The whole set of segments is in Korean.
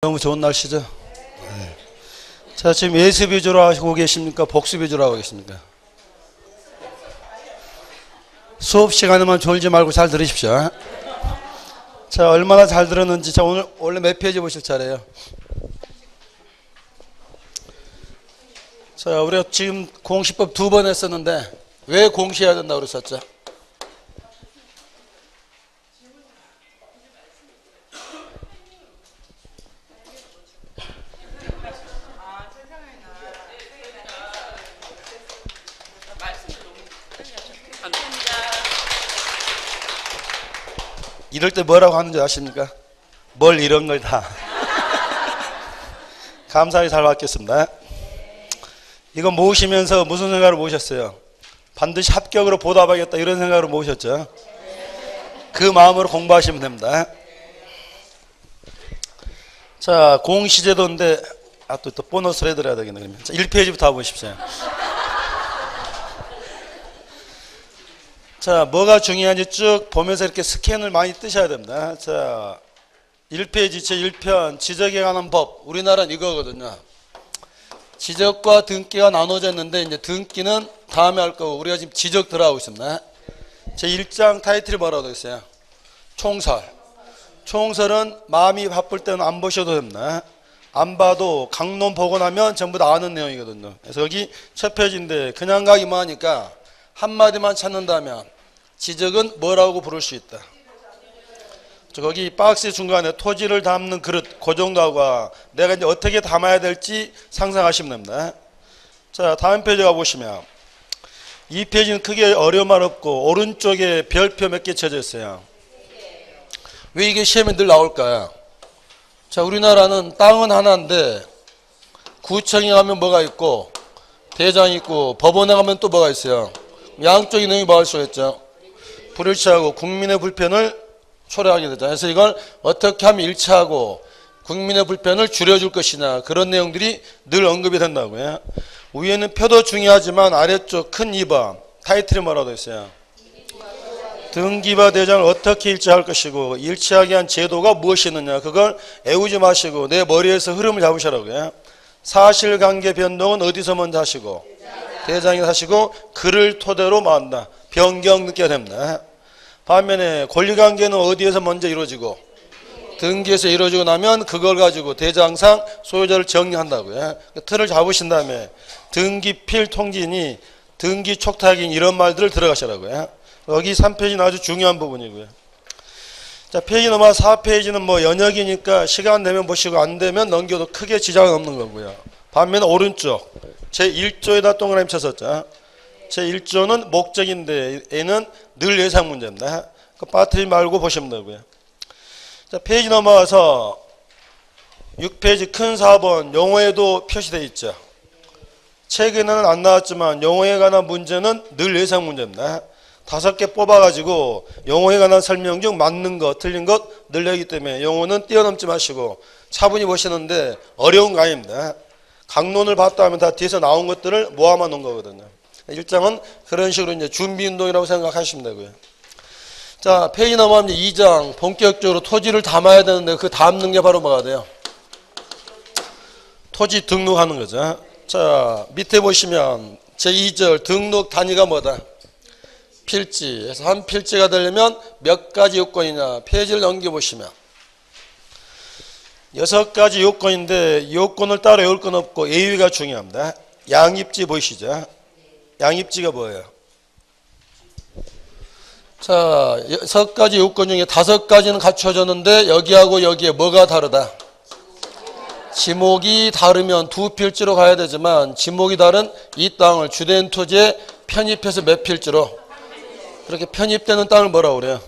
너무 좋은 날씨죠? 네. 자, 지금 예습 위주로 하고 계십니까? 복습 위주로 하고 계십니까? 수업 시간에만 졸지 말고 잘 들으십시오. 자, 얼마나 잘 들었는지. 자, 오늘 원래 몇 페이지 보실 차례예요? 자, 우리가 지금 공시법 2번 했었는데 왜 공시해야 된다고 그랬었죠? 이럴 때 뭐라고 하는지 아십니까? 뭘 이런 걸 다. 감사히 잘 받겠습니다. 이거 모으시면서 무슨 생각으로 모으셨어요? 반드시 합격으로 보답하겠다 이런 생각으로 모으셨죠? 그 마음으로 공부하시면 됩니다. 자, 공시제도인데 또 보너스를 해드려야 되겠네. 그러면 1페이지부터 해보십시오. 자, 뭐가 중요한지 쭉 보면서 이렇게 스캔을 많이 뜨셔야 됩니다. 자, 1페이지 제1편 지적에 관한 법. 우리나라는 이거거든요. 지적과 등기가 나눠졌는데 이제 등기는 다음에 할 거고 우리가 지금 지적 들어가고 있습니다. 제1장 타이틀이 뭐라고 되어 있어요? 총설. 총설은 마음이 바쁠 때는 안 보셔도 됩니다. 안 봐도 강론 보고 나면 전부 다 아는 내용이거든요. 그래서 여기 첫 페이지인데 그냥 가기만 하니까 한마디만 찾는다면 지적은 뭐라고 부를 수 있다. 거기 박스 중간에 토지를 담는 그릇 그 정도하고 내가 이제 어떻게 담아야 될지 상상하시면 됩니다. 자, 다음 페이지 가보시면 이 페이지는 크게 어려운 말 없고 오른쪽에 별표 몇 개 쳐져 있어요. 왜 이게 시험에 늘 나올까요? 자, 우리나라는 땅은 하나인데 구청에 가면 뭐가 있고 대장이 있고 법원에 가면 또 뭐가 있어요. 양쪽의 내용이 뭐할 수가 있죠. 불일치하고 국민의 불편을 초래하게 되죠. 그래서 이걸 어떻게 하면 일치하고 국민의 불편을 줄여줄 것이냐 그런 내용들이 늘 언급이 된다고요. 위에는 표도 중요하지만 아래쪽 큰 2번 타이틀이 뭐라고 되어 있어요. 등기와 대장을 어떻게 일치할 것이고 일치하게 한 제도가 무엇이 있느냐 그걸 애우지 마시고 내 머리에서 흐름을 잡으시라고요. 사실관계 변동은 어디서 먼저 하시고 대장이 하시고 그를 토대로 만다. 변경 느껴야 됩니다. 반면에 권리관계는 어디에서 먼저 이루어지고 등기에서 이루어지고 나면 그걸 가지고 대장상 소유자를 정리한다고요. 틀을 잡으신 다음에 등기필 통지니 등기 촉탁인 이런 말들을 들어가시라고요. 여기 3페이지는 아주 중요한 부분이고요. 자, 페이지 넘어 4페이지는 뭐 연역이니까 시간 되면 보시고 안 되면 넘겨도 크게 지장은 없는 거고요. 반면에 오른쪽 제1조에다 동그라미 쳤었죠. 제1조는 목적인데 얘는 늘 예상 문제입니다. 그 빠뜨리지 말고 보시면 되고요. 자, 페이지 넘어가서 6페이지 큰 4번 용어에도 표시되어 있죠. 책에는 안 나왔지만 용어에 관한 문제는 늘 예상 문제입니다. 5개 뽑아가지고 용어에 관한 설명 중 맞는 것 틀린 것 늘려기 때문에 용어는 뛰어넘지 마시고 차분히 보시는데 어려운 거 아닙니다. 강론을 봤다 하면 다 뒤에서 나온 것들을 모아만 놓은 거거든요. 일장은 그런 식으로 이제 준비운동이라고 생각하시면 되고요. 자, 페이지 넘어가면 2장 본격적으로 토지를 담아야 되는데 그 담는 게 바로 뭐가 돼요? 토지 등록하는 거죠. 자, 밑에 보시면 제2절 등록 단위가 뭐다? 필지. 그래서 한 필지가 되려면 몇 가지 요건이냐 페이지를 넘겨보시면 6가지 요건인데 요건을 따로 외울 건 없고 예외가 중요합니다. 양입지 보이시죠? 양입지가 뭐예요? 자, 6가지 요건 중에 5가지는 갖춰졌는데 여기하고 여기에 뭐가 다르다? 지목이 다르면 두 필지로 가야 되지만 지목이 다른 이 땅을 주된 토지에 편입해서 몇 필지로? 그렇게 편입되는 땅을 뭐라고 그래요?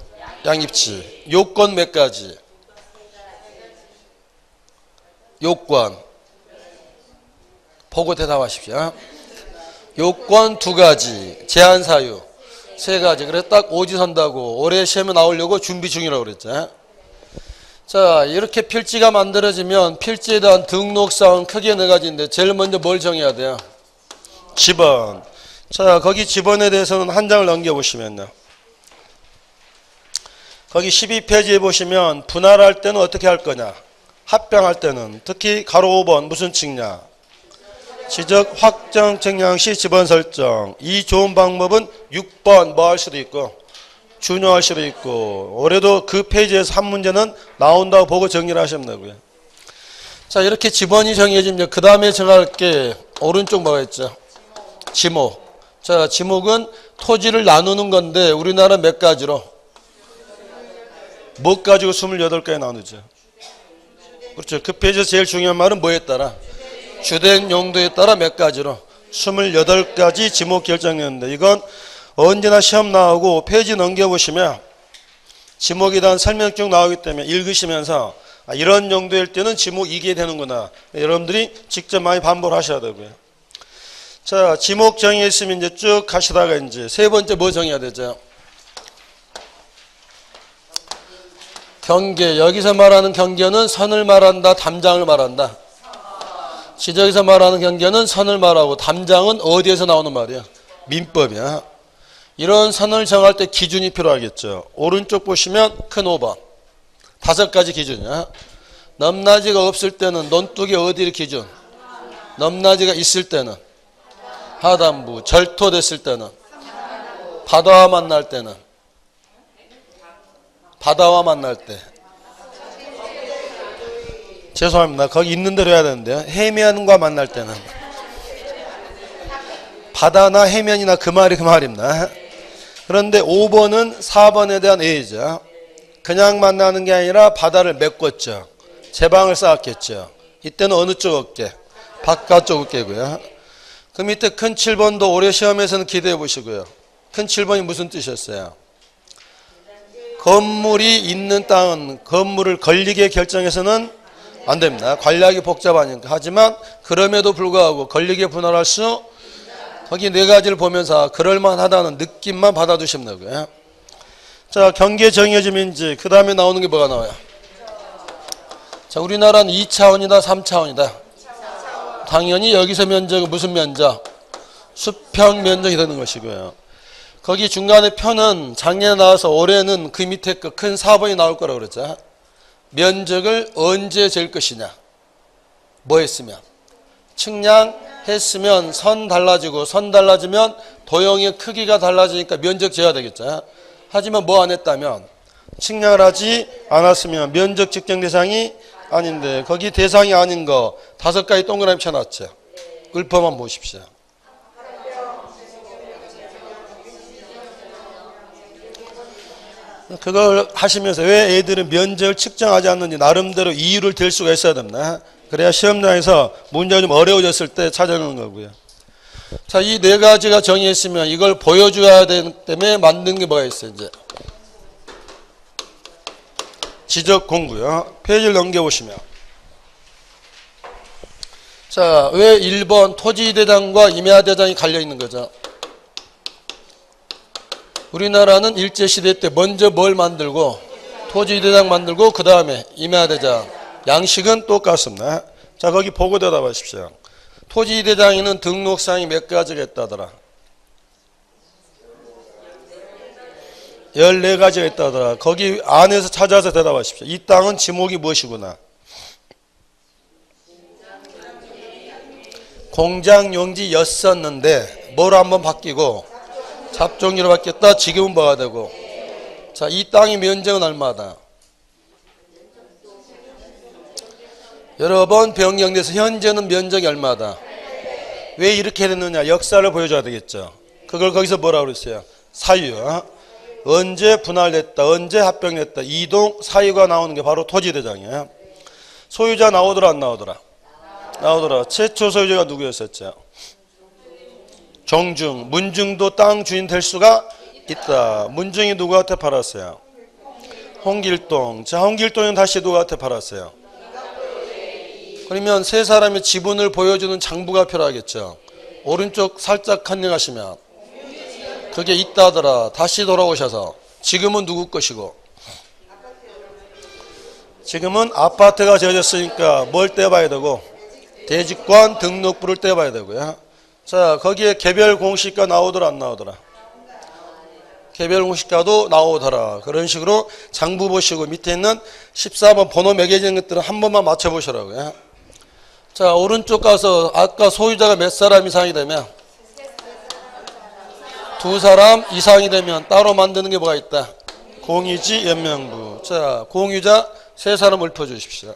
양입지. 요건 몇 가지? 요건 보고 대답하십시오. 요건 2가지, 제한 사유 3가지. 그래서 딱 오지선다고 올해 시험에 나오려고 준비 중이라고 그랬죠. 자, 이렇게 필지가 만들어지면 필지에 대한 등록사항은 크게 4가지인데 제일 먼저 뭘 정해야 돼요? 지번. 자, 거기 지번에 대해서는 한 장을 넘겨보시면요. 거기 12페이지에 보시면 분할할 때는 어떻게 할 거냐? 합병할 때는 특히 가로 5번 무슨 측량? 지적 확정 측량 시 지번 설정. 이 좋은 방법은 6번 뭐 할 수도 있고 준용할 수도 있고 올해도 그 페이지에서 한 문제는 나온다고 보고 정리를 하시면 되고요. 자, 이렇게 지번이 정해지면 그 다음에 정할 게 오른쪽 뭐가 있죠? 지목. 자, 지목은 토지를 나누는 건데 우리나라 몇 가지로? 못 가지고 28가지 나누죠. 그렇죠. 그 페이지에서 제일 중요한 말은 뭐에 따라? 주된 용도에 따라 몇 가지로? 28가지 지목 결정했는데 이건 언제나 시험 나오고 페이지 넘겨보시면 지목에 대한 설명 쭉 나오기 때문에 읽으시면서 이런 용도일 때는 지목 이게 되는구나. 여러분들이 직접 많이 반복을 하셔야 되고요. 자, 지목 정의했으면 이제 쭉 가시다가 이제 세 번째 뭐 정해야 되죠? 경계. 여기서 말하는 경계는 선을 말한다, 담장을 말한다. 지적에서 말하는 경계는 선을 말하고 담장은 어디에서 나오는 말이야? 민법이야. 이런 선을 정할 때 기준이 필요하겠죠. 오른쪽 보시면 큰 5번. 5가지 기준이야. 넘나지가 없을 때는 논둑이 어디를 기준? 넘나지가 있을 때는 하단부. 절토됐을 때는 바다와 만날 때는 바다와 만날 때. 죄송합니다. 거기 있는 대로 해야 되는데요. 해면과 만날 때는 바다나 해면이나 그 말이 그 말입니다. 그런데 5번은 4번에 대한 예의죠. 그냥 만나는 게 아니라 바다를 메꿨죠. 제방을 쌓았겠죠. 이때는 어느 쪽 어깨? 바깥쪽 어깨고요. 그 밑에 큰 7번도 올해 시험에서는 기대해 보시고요. 큰 7번이 무슨 뜻이었어요? 건물이 있는 땅은 건물을 걸리게 결정해서는 안 됩니다. 관리하기 복잡하니까. 하지만 그럼에도 불구하고 걸리게 분할할 수 거기 4가지를 보면서 그럴만하다는 느낌만 받아두시면 되고요. 자, 경계 정해지면 이제 그 다음에 나오는 게 뭐가 나와요? 자, 우리나라는 2차원이다, 3차원이다. 당연히 여기서 면적은 무슨 면적? 수평 면적이 되는 것이고요. 거기 중간에 표는 작년에 나와서 올해는 그 밑에 거 큰 4번이 나올 거라고 그랬죠. 면적을 언제 잴 것이냐? 뭐 했으면? 측량했으면 선 달라지고 선 달라지면 도형의 크기가 달라지니까 면적 재야 되겠죠. 하지만 뭐 안 했다면? 측량을 하지 않았으면 면적 측정 대상이 아닌데 거기 대상이 아닌 거 5가지 동그라미 쳐놨죠. 읊어만 보십시오. 그걸 하시면서 왜 애들은 면적을 측정하지 않는지 나름대로 이유를 댈 수가 있어야 됩니다. 그래야 시험장에서 문제가 좀 어려워졌을 때 찾아내는 거고요. 자, 이 4가지가 정의했으면 이걸 보여줘야 되기 때문에 만든 게 뭐가 있어요, 이제. 지적 공부요. 페이지를 넘겨보시면. 자, 왜 1번 토지대장과 임야대장이 갈려있는 거죠? 우리나라는 일제시대 때 먼저 뭘 만들고 토지대장 만들고 그 다음에 임야대장. 양식은 똑같습니다. 자, 거기 보고 대답하십시오. 토지대장에는 등록사항이 몇 가지가 있다더라? 14가지가 있다더라. 거기 안에서 찾아서 대답하십시오. 이 땅은 지목이 무엇이구나? 공장용지였었는데 뭐로 한번 바뀌고 잡종지로 바뀌었다. 지금은 뭐가 되고. 자, 이 땅의 면적은 얼마다? 여러 번 변경돼서 현재는 면적이 얼마다? 왜 이렇게 됐느냐? 역사를 보여줘야 되겠죠. 그걸 거기서 뭐라고 그랬어요? 사유. 언제 분할됐다, 언제 합병됐다, 이동 사유가 나오는 게 바로 토지대장이에요. 소유자 나오더라, 안 나오더라? 나오더라. 최초 소유자가 누구였었죠? 정중. 문중도 땅 주인 될 수가 있다. 문중이 누구한테 팔았어요? 홍길동. 자, 홍길동은 다시 누구한테 팔았어요? 그러면 세 사람의 지분을 보여주는 장부가 필요하겠죠. 오른쪽 살짝 컨닝하시면 그게 있다더라. 다시 돌아오셔서 지금은 누구 것이고? 지금은 아파트가 지어졌으니까 뭘 떼봐야 되고? 대지권 등록부를 떼봐야 되고요. 자, 거기에 개별 공시가 나오더라, 안 나오더라? 개별 공시가도 나오더라. 그런 식으로 장부 보시고 밑에 있는 14번 번호 매겨진 것들은 한 번만 맞춰보시라고요. 자, 오른쪽 가서 아까 소유자가 몇 사람 이상이 되면 두 사람 이상이 되면 따로 만드는 게 뭐가 있다? 공유지 연명부. 자, 공유자 세 사람 읊어주십시오.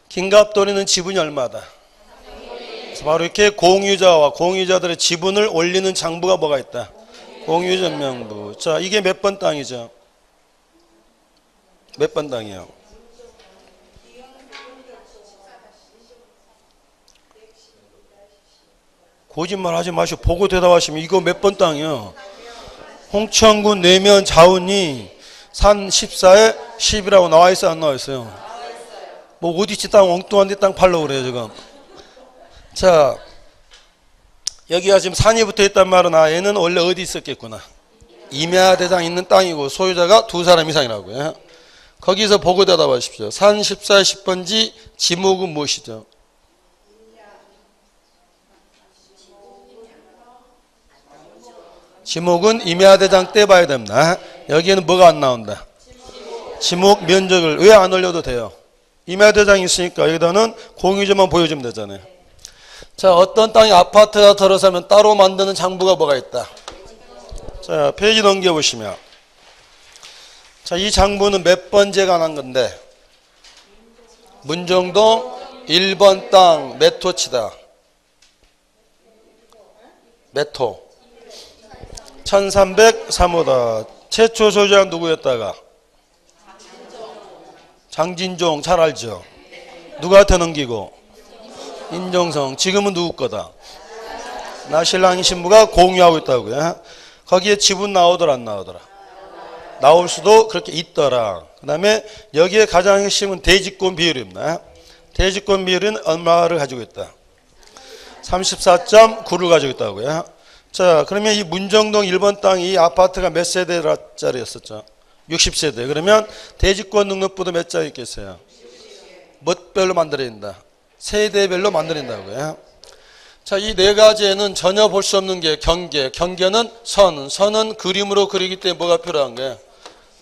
긴갑돌이는 지분이 얼마다? 바로 이렇게 공유자와 공유자들의 지분을 올리는 장부가 뭐가 있다? 공유전명부. 자, 이게 몇 번 땅이죠? 몇 번 땅이요? 거짓말 하지 마시고 보고 대답하시면 이거 몇 번 땅이요? 홍천군 내면 자운이 산 14에 10이라고 나와 있어요? 안 나와 있어요? 뭐 어디지 땅 엉뚱한 데 땅 팔려고 그래요 지금. 자, 여기가 지금 산이 붙어 있단 말은 얘는 원래 어디 있었겠구나. 임야대장 있는 땅이고 소유자가 두 사람 이상이라고요. 거기서 보고 대답하십시오. 산 14에 10번지 지목은 무엇이죠? 지목은 임야대장 때 봐야 됩니다. 여기에는 뭐가 안 나온다? 지목 면적을 왜 안 올려도 돼요? 임야대장이 있으니까 여기다는 공유지만 보여주면 되잖아요. 자, 어떤 땅에 아파트가 들어서면 따로 만드는 장부가 뭐가 있다? 자, 페이지 넘겨보시면 자, 이 장부는 몇 번째 관한 건데 문정동 1번 땅 몇 호치다? 몇 호? 1303호다. 최초 소유자가 누구였다가? 장진종 잘 알죠? 누구한테 넘기고? 인종성. 지금은 누구 거다? 나 신랑 신부가 공유하고 있다고요. 거기에 지분 나오더라 안 나오더라? 나올 수도 그렇게 있더라. 그 다음에 여기에 가장 핵심은 대지권 비율입니다. 대지권 비율은 얼마를 가지고 있다? 34.9를 가지고 있다고요. 자, 그러면 이 문정동 1번 땅이 이 아파트가 몇 세대짜리였었죠? 60세대. 그러면 대지권 등록부도 몇 장 있겠어요? 몇 별로 만들어야 된다? 세대별로 만들어낸다고요. 자, 이 네 가지에는 전혀 볼 수 없는 게 경계. 경계는 선. 선은 그림으로 그리기 때문에 뭐가 필요한 거예요?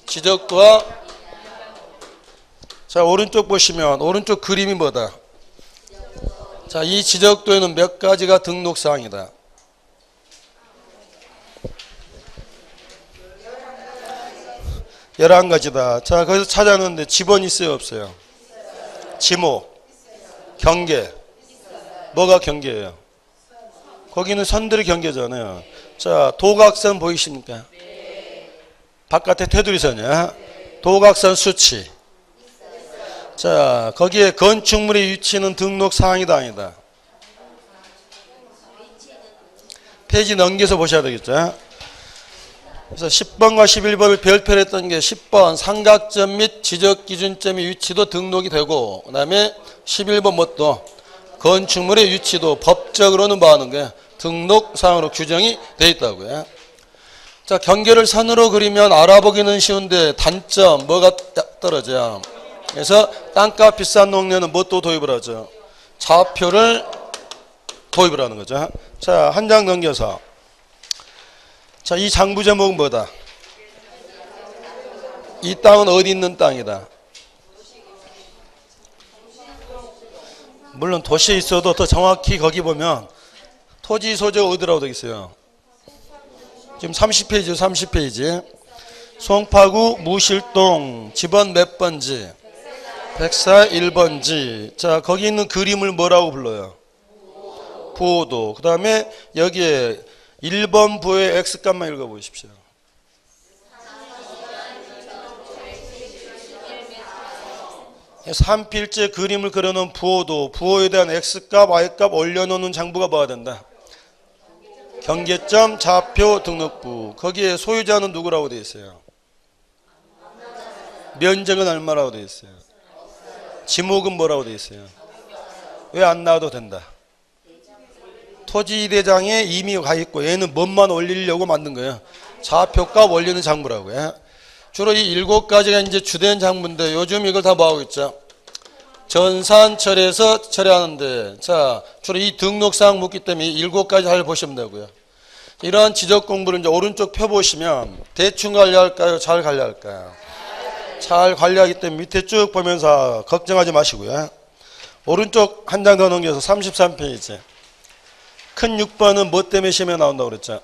지적도와. 자, 오른쪽 보시면 오른쪽 그림이 뭐다? 자, 이 지적도에는 몇 가지가 등록사항이다? 11가지다. 자, 거기서 찾아놨는데 지번 있어요 없어요? 지목, 경계. 뭐가 경계예요? 거기는 선들이 경계잖아요. 자, 도각선 보이십니까? 바깥에 테두리선이야. 도각선 수치. 자, 거기에 건축물의 위치는 등록사항이다 아니다? 페이지 넘겨서 보셔야 되겠죠. 그래서 10번과 11번을 별표를 했던 게 10번 삼각점 및 지적기준점의 위치도 등록이 되고, 그 다음에 11번 뭣도 건축물의 위치도 법적으로는 뭐 하는 거야? 등록사항으로 규정이 되어 있다고요. 자, 경계를 선으로 그리면 알아보기는 쉬운데 단점 뭐가 떨어져? 그래서 땅값 비싼 동네는 뭣도 도입을 하죠? 좌표를 도입을 하는 거죠. 자, 한 장 넘겨서 자, 이 장부 제목은 뭐다? 이 땅은 어디 있는 땅이다? 물론 도시에 있어도 더 정확히 거기 보면 토지 소재가 어디라고 되어 있어요? 지금 30페이지 30페이지. 송파구 무실동 집원 몇 번지? 104 1번지. 자, 거기 있는 그림을 뭐라고 불러요? 부호도. 그 다음에 여기에 1번 부호의 X값만 읽어보십시오. 산필제 그림을 그려놓은 부호도, 부호에 대한 X값, Y값 올려놓는 장부가 뭐가 된다? 경계점, 좌표, 등록부. 거기에 소유자는 누구라고 되어 있어요? 면적은 얼마라고 되어 있어요? 지목은 뭐라고 되어 있어요? 왜 안 나와도 된다? 토지대장에 이미 가 있고 얘는 뭔만 올리려고 만든 거예요. 좌표값 올리는 장부라고요. 주로 이 7가지가 이제 주된 장부인데 요즘 이걸 다 뭐하고 있죠? 전산철에서 처리하는데, 자, 주로 이 등록사항 묻기 때문에 7가지 잘 보시면 되고요. 이러한 지적 공부를 이제 오른쪽 펴 보시면 대충 관리할까요? 잘 관리할까요? 잘 관리하기 때문에 밑에 쭉 보면서 걱정하지 마시고요. 오른쪽 한 장 더 넘겨서 33페이지. 큰 6번은 뭐 때문에 시험에 나온다고 그랬죠?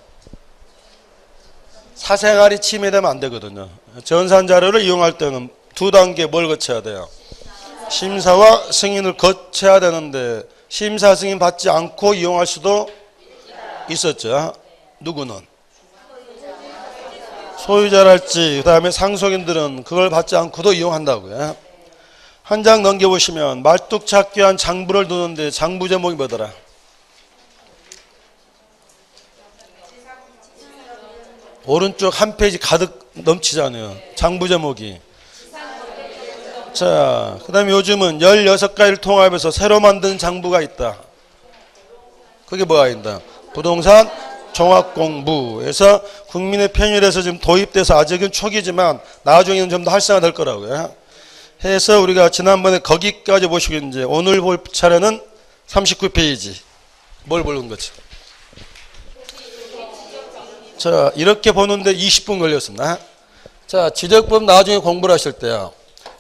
사생활이 침해되면 안 되거든요. 전산 자료를 이용할 때는 2단계 뭘 거쳐야 돼요? 심사와 승인을 거쳐야 되는데 심사 승인 받지 않고 이용할 수도 있었죠. 누구는? 소유자랄지 그 다음에 상속인들은 그걸 받지 않고도 이용한다고요. 한 장 넘겨보시면 말뚝 찾기 위한 장부를 두는데 장부 제목이 뭐더라? 오른쪽 한 페이지 가득 넘치잖아요. 장부 제목이. 자, 그 다음에 요즘은 16가지를 통합해서 새로 만든 장부가 있다. 그게 뭐가 있다? 부동산 종합공부에서 국민의 편의에서 지금 도입돼서 아직은 초기지만 나중에는 좀 더 활성화될 거라고요. 해서 우리가 지난번에 거기까지 보시고 이제 오늘 볼 차례는 39페이지. 뭘 보는 거죠? 자, 이렇게 보는데 20분 걸렸습니다. 자, 지적법 나중에 공부를 하실 때요.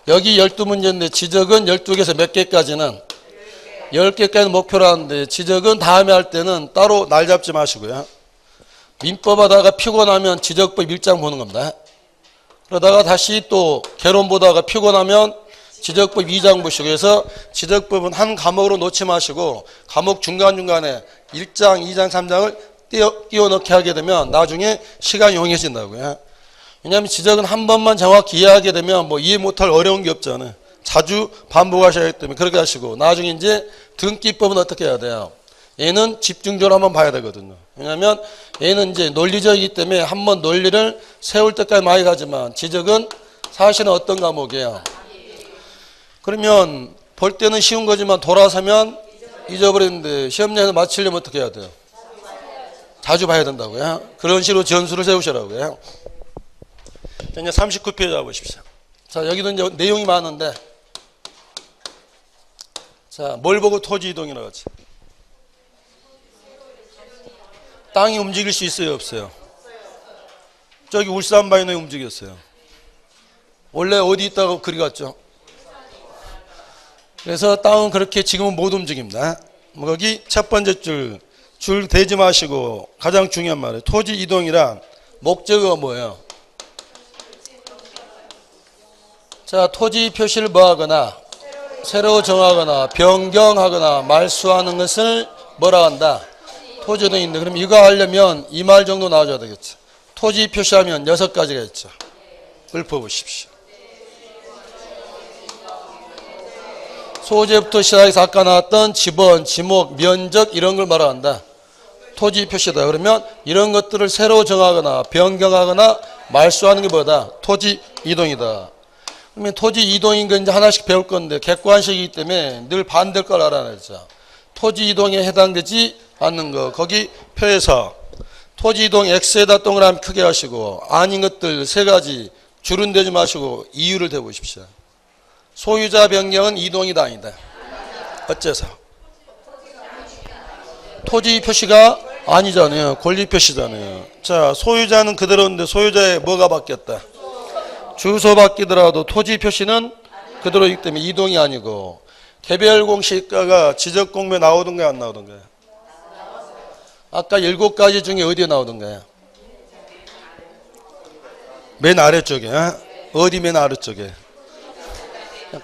여기 12문제인데 지적은 12개에서 몇 개까지는? 10개까지는 목표로 하는데 지적은 다음에 할 때는 따로 날 잡지 마시고요. 민법 하다가 피곤하면 지적법 1장 보는 겁니다. 그러다가 다시 또 개론 보다가 피곤하면 지적법 2장 보시고 해서 지적법은 한 과목으로 놓지 마시고 과목 중간중간에 1장, 2장, 3장을 띄워 넣게 하게 되면 나중에 시간이 용이해진다고요. 왜냐하면 지적은 한 번만 정확히 이해하게 되면 뭐 이해 못할 어려운 게 없잖아요. 자주 반복하셔야 하기 때문에 그렇게 하시고 나중에 이제 등기법은 어떻게 해야 돼요? 얘는 집중적으로 한번 봐야 되거든요. 왜냐하면 얘는 이제 논리적이기 때문에 한번 논리를 세울 때까지 많이 가지만 지적은 사실은 어떤 과목이에요? 그러면 볼 때는 쉬운 거지만 돌아서면 잊어버리는데 시험장에서 맞추려면 어떻게 해야 돼요? 자주 봐야 된다고요. 그런 식으로 전술을 세우시라고요. 자, 이제 39페이지 가보십시오. 자, 여기도 이제 내용이 많은데, 자, 뭘 보고 토지 이동이라고 하지? 땅이 움직일 수 있어요, 없어요? 저기 울산 바이너에 움직였어요. 원래 어디 있다고 그리 갔죠? 그래서 땅은 그렇게 지금은 못 움직입니다. 거기 첫 번째 줄 대지 마시고 가장 중요한 말이에요. 토지 이동이란 목적어가 뭐예요? 자, 토지 표시를 뭐하거나 새로 정하거나 변경하거나 말소하는 것을 뭐라 한다? 토지 이동인데 그럼 이거 하려면 이 말 정도 나와줘야 되겠죠. 토지 표시하면 6가지가 있죠. 읊어보십시오. 소재부터 시작해서 아까 나왔던 지번, 지목, 면적 이런 걸 말한다. 토지 표시다. 그러면 이런 것들을 새로 정하거나 변경하거나 말소하는 게 뭐다? 토지 이동이다. 그러면 토지 이동인 거 이제 하나씩 배울 건데 객관식이기 때문에 늘 반대일 걸 알아내자. 토지 이동에 해당되지 않는 거 거기 표에서 토지 이동 X에다 동그라미 크게 하시고 아닌 것들 3가지 줄은 대지 마시고 이유를 대보십시오. 소유자 변경은 이동이다 아니다? 어째서? 토지 표시가 아니잖아요. 권리 표시잖아요. 자, 소유자는 그대로인데 소유자의 뭐가 바뀌었다? 주소 바뀌더라도 토지 표시는 그대로이기 때문에 이동이 아니고 개별 공시가가 지적 공부에 나오던가요, 안 나오던가요? 아까 7가지 중에 어디에 나오던가요? 맨 아래쪽에. 어디 맨 아래쪽에?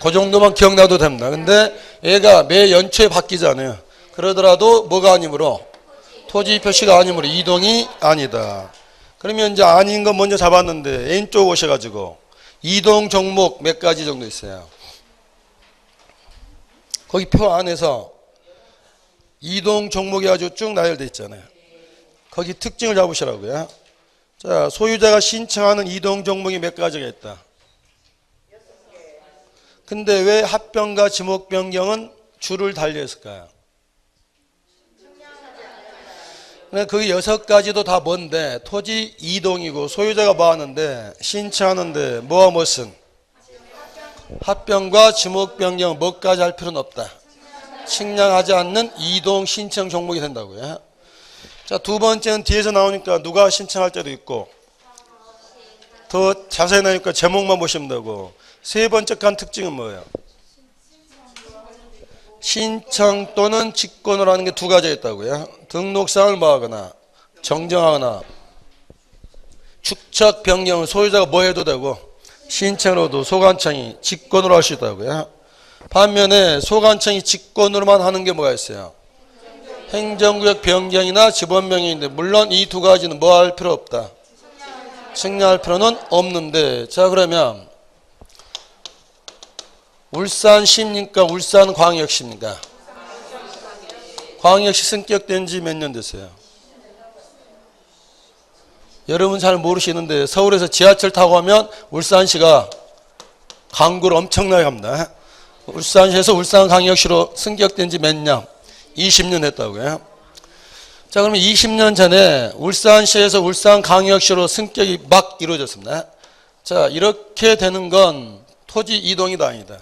그 정도만 기억나도 됩니다. 근데 얘가 매 연초에 바뀌잖아요. 그러더라도 뭐가 아니므로? 토지 표시가 아니므로 이동이 아니다. 그러면 이제 아닌 거 먼저 잡았는데 N쪽 오셔가지고 이동 종목 몇 가지 정도 있어요. 거기 표 안에서 이동 종목이 아주 쭉 나열되어 있잖아요. 거기 특징을 잡으시라고요. 자, 소유자가 신청하는 이동 종목이 몇 가지가 있다. 근데 왜 합병과 지목 변경은 줄을 달려있을까요? 그 6가지도 다 뭔데 토지 이동이고 소유자가 뭐 하는데 신청하는데 뭐와 무슨 합병과 지목 변경 뭐까지 할 필요는 없다. 측량하지 않는 이동 신청 종목이 된다고요. 자, 두 번째는 뒤에서 나오니까 누가 신청할 때도 있고 더 자세히 나오니까 제목만 보시면 되고 세 번째 간 특징은 뭐예요? 신청 또는 직권으로 하는 게 두 가지가 있다고요. 등록사항을 뭐하거나 정정하거나 축척 변경을 소유자가 뭐 해도 되고 신청으로도 소관청이 직권으로 할 수 있다고요. 반면에 소관청이 직권으로만 하는 게 뭐가 있어요? 행정구역 변경이나 지번 변경인데 물론 이 두 가지는 뭐 할 필요 없다. 측량할 필요는 없는데 자 그러면 울산시입니까? 울산광역시입니까? 광역시 승격된 지 몇 년 됐어요? 여러분 잘 모르시는데 서울에서 지하철 타고 가면 울산시가 광고를 엄청나게 합니다. 울산시에서 울산광역시로 승격된 지 몇 년? 20년 됐다고요. 자 그러면 20년 전에 울산시에서 울산광역시로 승격이 막 이루어졌습니다. 자 이렇게 되는 건 토지 이동이다 아니다?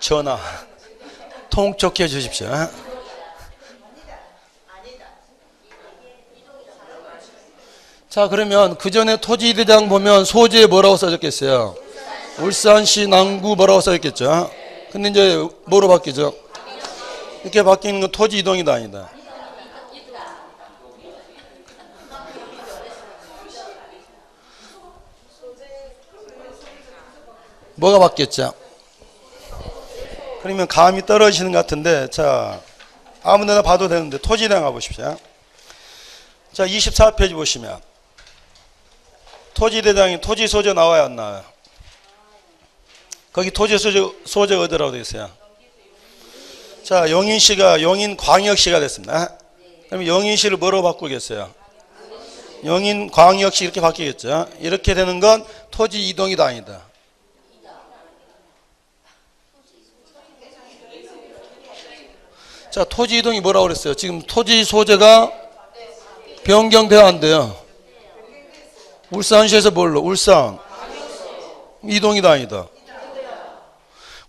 전화 통촉해 주십시오. 자 그러면 그 전에 토지대장 보면 소재에 뭐라고 써졌겠어요? 울산시 남구 뭐라고 써있겠죠? 근데 이제 뭐로 바뀌죠? 이렇게 바뀌는 건 토지 이동이다 아니다? 뭐가 바뀌었죠? 그러면 감이 떨어지는 것 같은데 자 아무데나 봐도 되는데 토지대장 가보십시오. 자 24페이지 보시면 토지대장이 토지 소재 나와야 안 나와요? 거기 토지 소재가 어디라고 되어 있어요? 자 용인시가 용인광역시가 됐습니다. 그럼 용인시를 뭐로 바꾸겠어요? 용인광역시 이렇게 바뀌겠죠. 이렇게 되는 건 토지 이동이다 아니다? 자 토지 이동이 뭐라고 그랬어요? 지금 토지 소재가 변경돼야 안 돼요? 울산시에서 뭘로? 울산 이동이다 아니다?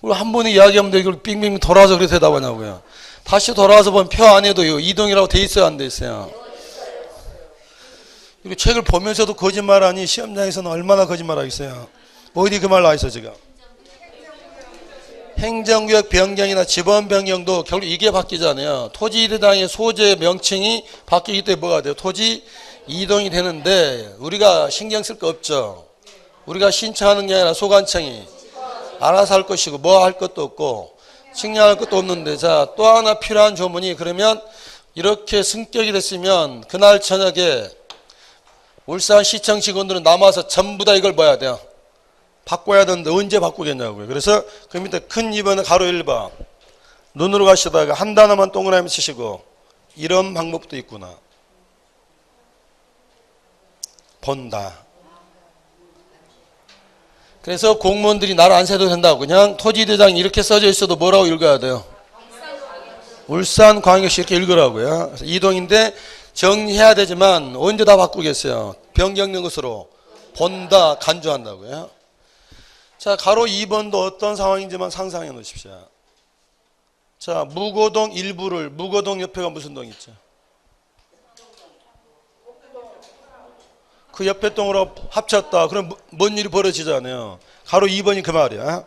우리 한 번에 이야기하면 돼 이걸 빙빙 돌아서 그렇게 대답하냐고요. 다시 돌아와서 보면 표 안에도 이동이라고 돼 있어요 안 돼 있어요? 이거 책을 보면서도 거짓말하니 시험장에서는 얼마나 거짓말하겠어요. 어디 그 말 나와 있어 지금? 행정구역 변경이나 지번 변경도 결국 이게 바뀌잖아요. 토지대장의 소재 명칭이 바뀌기 때문에 뭐가 돼요? 토지 이동이 되는데 우리가 신경 쓸 거 없죠. 우리가 신청하는 게 아니라 소관청이 알아서 할 것이고 뭐 할 것도 없고 측량할 것도 없는데 자 또 하나 필요한 조문이 그러면 이렇게 승격이 됐으면 그날 저녁에 울산시청 직원들은 남아서 전부 다 이걸 봐야 돼요. 바꿔야 되는데 언제 바꾸겠냐고요. 그래서 그 밑에 큰 2번에 가로 1번 눈으로 가시다가 한 단어만 동그라미 치시고 이런 방법도 있구나. 본다. 그래서 공무원들이 날 안 세도 된다고 그냥 토지대장이 이렇게 써져 있어도 뭐라고 읽어야 돼요? 울산광역시 이렇게 읽으라고요. 그래서 이동인데 정리해야 되지만 언제 다 바꾸겠어요? 변경된 것으로 본다 간주한다고요. 자 가로 2번도 어떤 상황인지만 상상해 놓으십시오. 자 무고동 일부를 무고동 옆에가 무슨 동 있죠? 그 옆에 동으로 합쳤다. 그럼 뭔 일이 벌어지잖아요. 가로 2번이 그 말이야.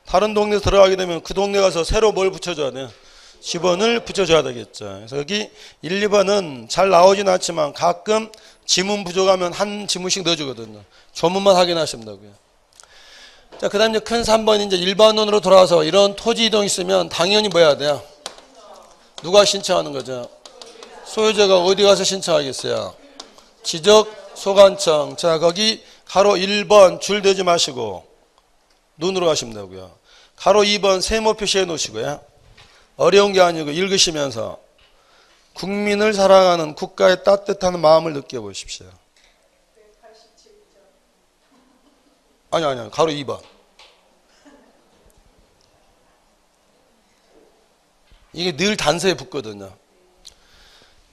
다른 동네 들어가게 되면 그 동네 가서 새로 뭘 붙여줘야 돼요? 지번을 붙여줘야 되겠죠. 그래서 여기 1, 2번은 잘 나오진 않지만 가끔 지문 부족하면 한 지문씩 넣어주거든요. 조문만 확인하시면 되고요. 자, 그 다음 이제 큰 3번 이제 일반론으로 돌아와서 이런 토지 이동 있으면 당연히 뭐 해야 돼요? 누가 신청하는 거죠? 소유자가 어디 가서 신청하겠어요? 지적 소관청. 자, 거기 가로 1번 줄 대지 마시고 눈으로 가시면 되고요. 가로 2번 세모 표시해 놓으시고요. 어려운 게 아니고 읽으시면서 국민을 사랑하는 국가의 따뜻한 마음을 느껴보십시오. 아니요. 가로 2번. 이게 늘 단서에 붙거든요.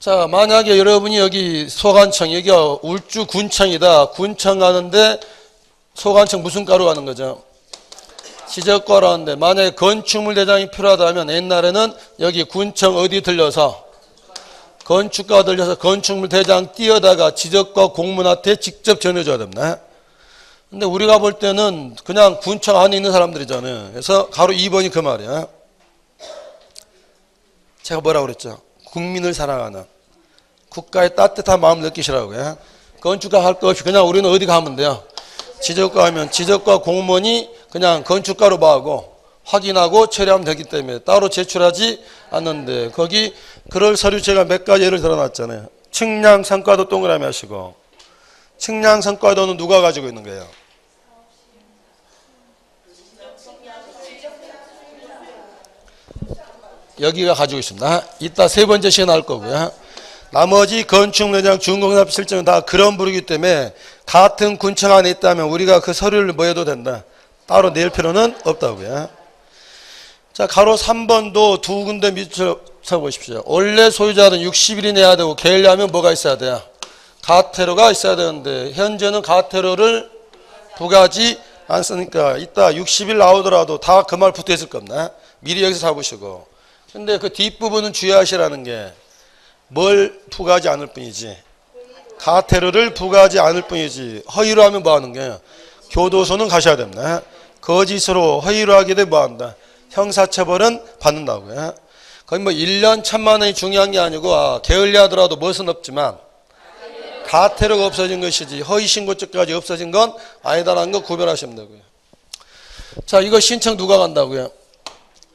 자, 만약에 여러분이 여기 소관청, 여기가 울주 군청이다. 군청 가는데 소관청 무슨 과로 가는 거죠? 지적과로 하는데 만약에 건축물 대장이 필요하다면 옛날에는 여기 군청 어디 들려서 건축과 들려서 건축물 대장 띄어다가 지적과 공무원한테 직접 전해줘야 됩니다. 근데 우리가 볼 때는 그냥 군청 안에 있는 사람들이잖아요. 그래서 가로 2번이 그 말이야. 제가 뭐라고 그랬죠? 국민을 사랑하는 국가의 따뜻한 마음을 느끼시라고요. 건축가 할 거 없이 그냥 우리는 어디 가면 돼요? 지적과 하면 지적과 공무원이 그냥 건축가로 봐하고 확인하고 처리하면 되기 때문에 따로 제출하지 않는데 거기 그럴 서류 제가 몇 가지 예를 들어놨잖아요. 측량성과도 동그라미 하시고 측량성과도는 누가 가지고 있는 거예요? 여기가 가지고 있습니다. 이따 세 번째 시간 할 거고요. 나머지 건축내장 준공사업 실정은 다 그런 부르기 때문에 같은 군청 안에 있다면 우리가 그 서류를 뭐 해도 된다. 따로 낼 필요는 없다고요. 자, 가로 3번도 두 군데 밑을 써보십시오. 원래 소유자는 60일이 내야 되고 계약하면 뭐가 있어야 돼요? 가태료가 있어야 되는데 현재는 가태료를 부과하지 않으니까 이따 60일 나오더라도 다 그 말 붙어 있을 겁니다. 미리 여기서 잡으시고. 근데 그 뒷부분은 주의하시라는 게 뭘 부과하지 않을 뿐이지 가태료를 부과하지 않을 뿐이지 허위로 하면 뭐 하는 거예요? 교도소는 가셔야 됩니다. 거짓으로 허위로 하게 되면 뭐 한다? 형사처벌은 받는다고요. 거의 뭐 1년 1,000만 원이 중요한 게 아니고 게을리하더라도 무엇은 없지만 가태료가 없어진 것이지 허위신고죄까지 없어진 건 아니다라는 거 구별하시면 되고요. 자, 이거 신청 누가 간다고요?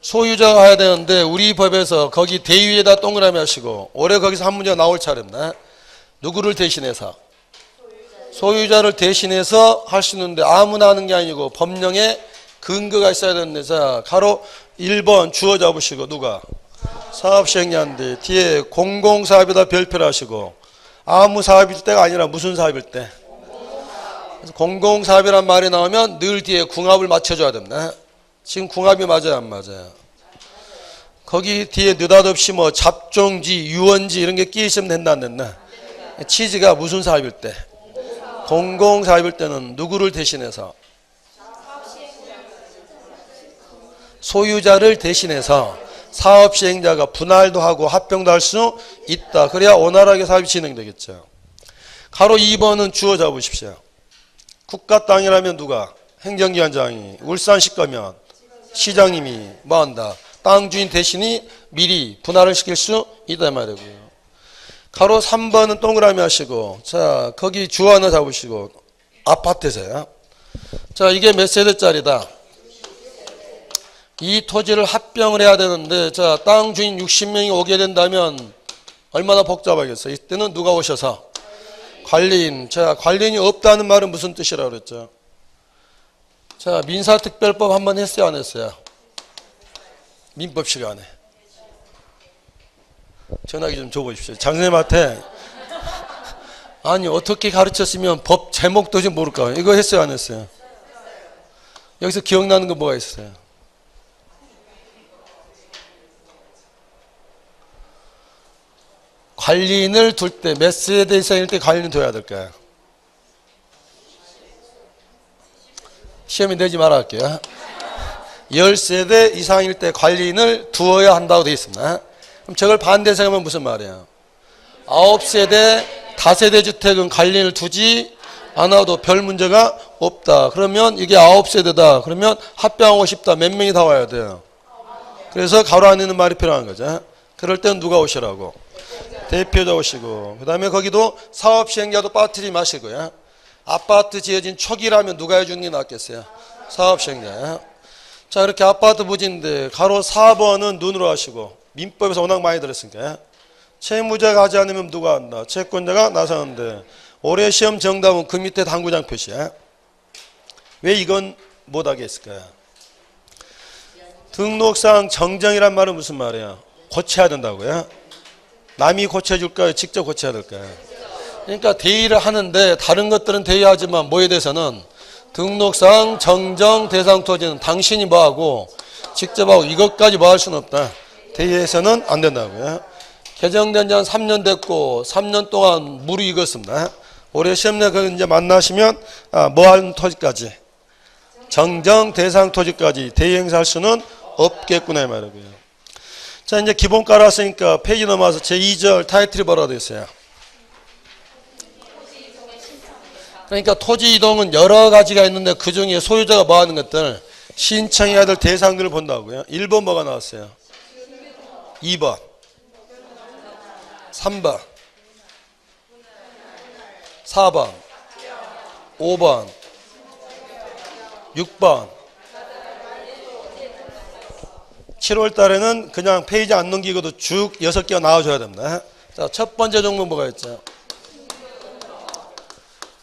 소유자가 해야 되는데 우리 법에서 거기 대위에다 동그라미 하시고 올해 거기서 한 문제가 나올 차례입니다. 누구를 대신해서? 소유자를 대신해서 할 수 있는데 아무나 하는 게 아니고 법령에 근거가 있어야 되는데 자, 가로 1번 주어 잡으시고 누가? 사업시행자인데 뒤에 공공사업에다 별표를 하시고 아무 사업일 때가 아니라 무슨 사업일 때? 공공사업이란 말이 나오면 늘 뒤에 궁합을 맞춰줘야 됩니다. 지금 궁합이 맞아요, 안 맞아요? 거기 뒤에 느닷없이 뭐 잡종지, 유원지 이런 게 끼 있으면 된다, 안 된다? 취지가 무슨 사업일 때? 공공사업일 때는 누구를 대신해서? 소유자를 대신해서 사업시행자가 분할도 하고 합병도 할 수 있다. 그래야 원활하게 사업이 진행되겠죠. 가로 2번은 주어 잡으십시오. 국가 땅이라면 누가? 행정기관장이. 울산시 거면 시장님이 뭐 한다? 땅 주인 대신이 미리 분할을 시킬 수 있다 말이고요. 가로 3번은 동그라미 하시고 자, 거기 주어 하나 잡으시고 아파트세요. 자, 이게 몇 세대짜리다? 이 토지를 합병을 해야 되는데 자, 땅 주인 60명이 오게 된다면 얼마나 복잡하겠어요? 이때는 누가 오셔서? 관리인. 자, 관리인이 없다는 말은 무슨 뜻이라고 그랬죠? 자, 민사특별법 한번 했어요, 안 했어요? 민법 시간에. 전화기 좀 줘보십시오. 장선생님한테 아니 어떻게 가르쳤으면 법 제목도 좀 모를까? 이거 했어요, 안 했어요? 여기서 기억나는 거 뭐가 있어요? 관리인을 둘 때 몇 세대 이상일 때 관리인 둬야 될까요? 시험이 내지 말아 할게요. 10세대 이상일 때 관리인을 두어야 한다고 되어 있습니다. 그럼 저걸 반대 생각하면 무슨 말이에요? 9세대, 다세대 주택은 관리인을 두지 않아도 별 문제가 없다. 그러면 이게 9세대다. 그러면 합병하고 싶다. 몇 명이 다 와야 돼요? 그래서 가로 안에 있는 말이 필요한 거죠. 그럴 때는 누가 오시라고? 대표자 오시고, 그 다음에 거기도 사업시행자도 빠뜨리지 마시고요. 아파트 지어진 초기라면 누가 해주는 게 낫겠어요? 사업시행자. 자, 이렇게 아파트 부지인데 가로 4번은 눈으로 하시고 민법에서 워낙 많이 들었으니까 채무자가 하지 않으면 누가 한다? 채권자가 나서는데 올해 시험 정답은 그 밑에 당구장 표시야. 왜 이건 못하게 했을까요? 등록상 정정이란 말은 무슨 말이에요? 고쳐야 된다고요? 남이 고쳐줄까요? 직접 고쳐야 될까요? 그러니까 대의를 하는데 다른 것들은 대의하지만 뭐에 대해서는 등록상 정정 대상 토지는 당신이 뭐하고 직접 하고 이것까지 뭐 할 수는 없다. 대의해서는 안 된다고요. 개정된 지 한 3년 됐고 3년 동안 물이 익었습니다. 올해 시험날 그 이제 만나시면 뭐 하는 토지까지 정정 대상 토지까지 대행사할 수는 없겠구나 이 말이고요. 자 이제 기본 깔았으니까 페이지 넘어와서 제2절 타이틀이 뭐라고 되어 있어요? 그러니까 토지 이동은 여러 가지가 있는데 그 중에 소유자가 뭐 하는 것들 신청해야 될 대상들을 본다고요. 1번 뭐가 나왔어요? 2번 3번 4번 5번 6번 7월 달에는 그냥 페이지 안 넘기고도 쭉 6개가 나와줘야 됩니다. 자, 첫 번째 종목 뭐가 있죠?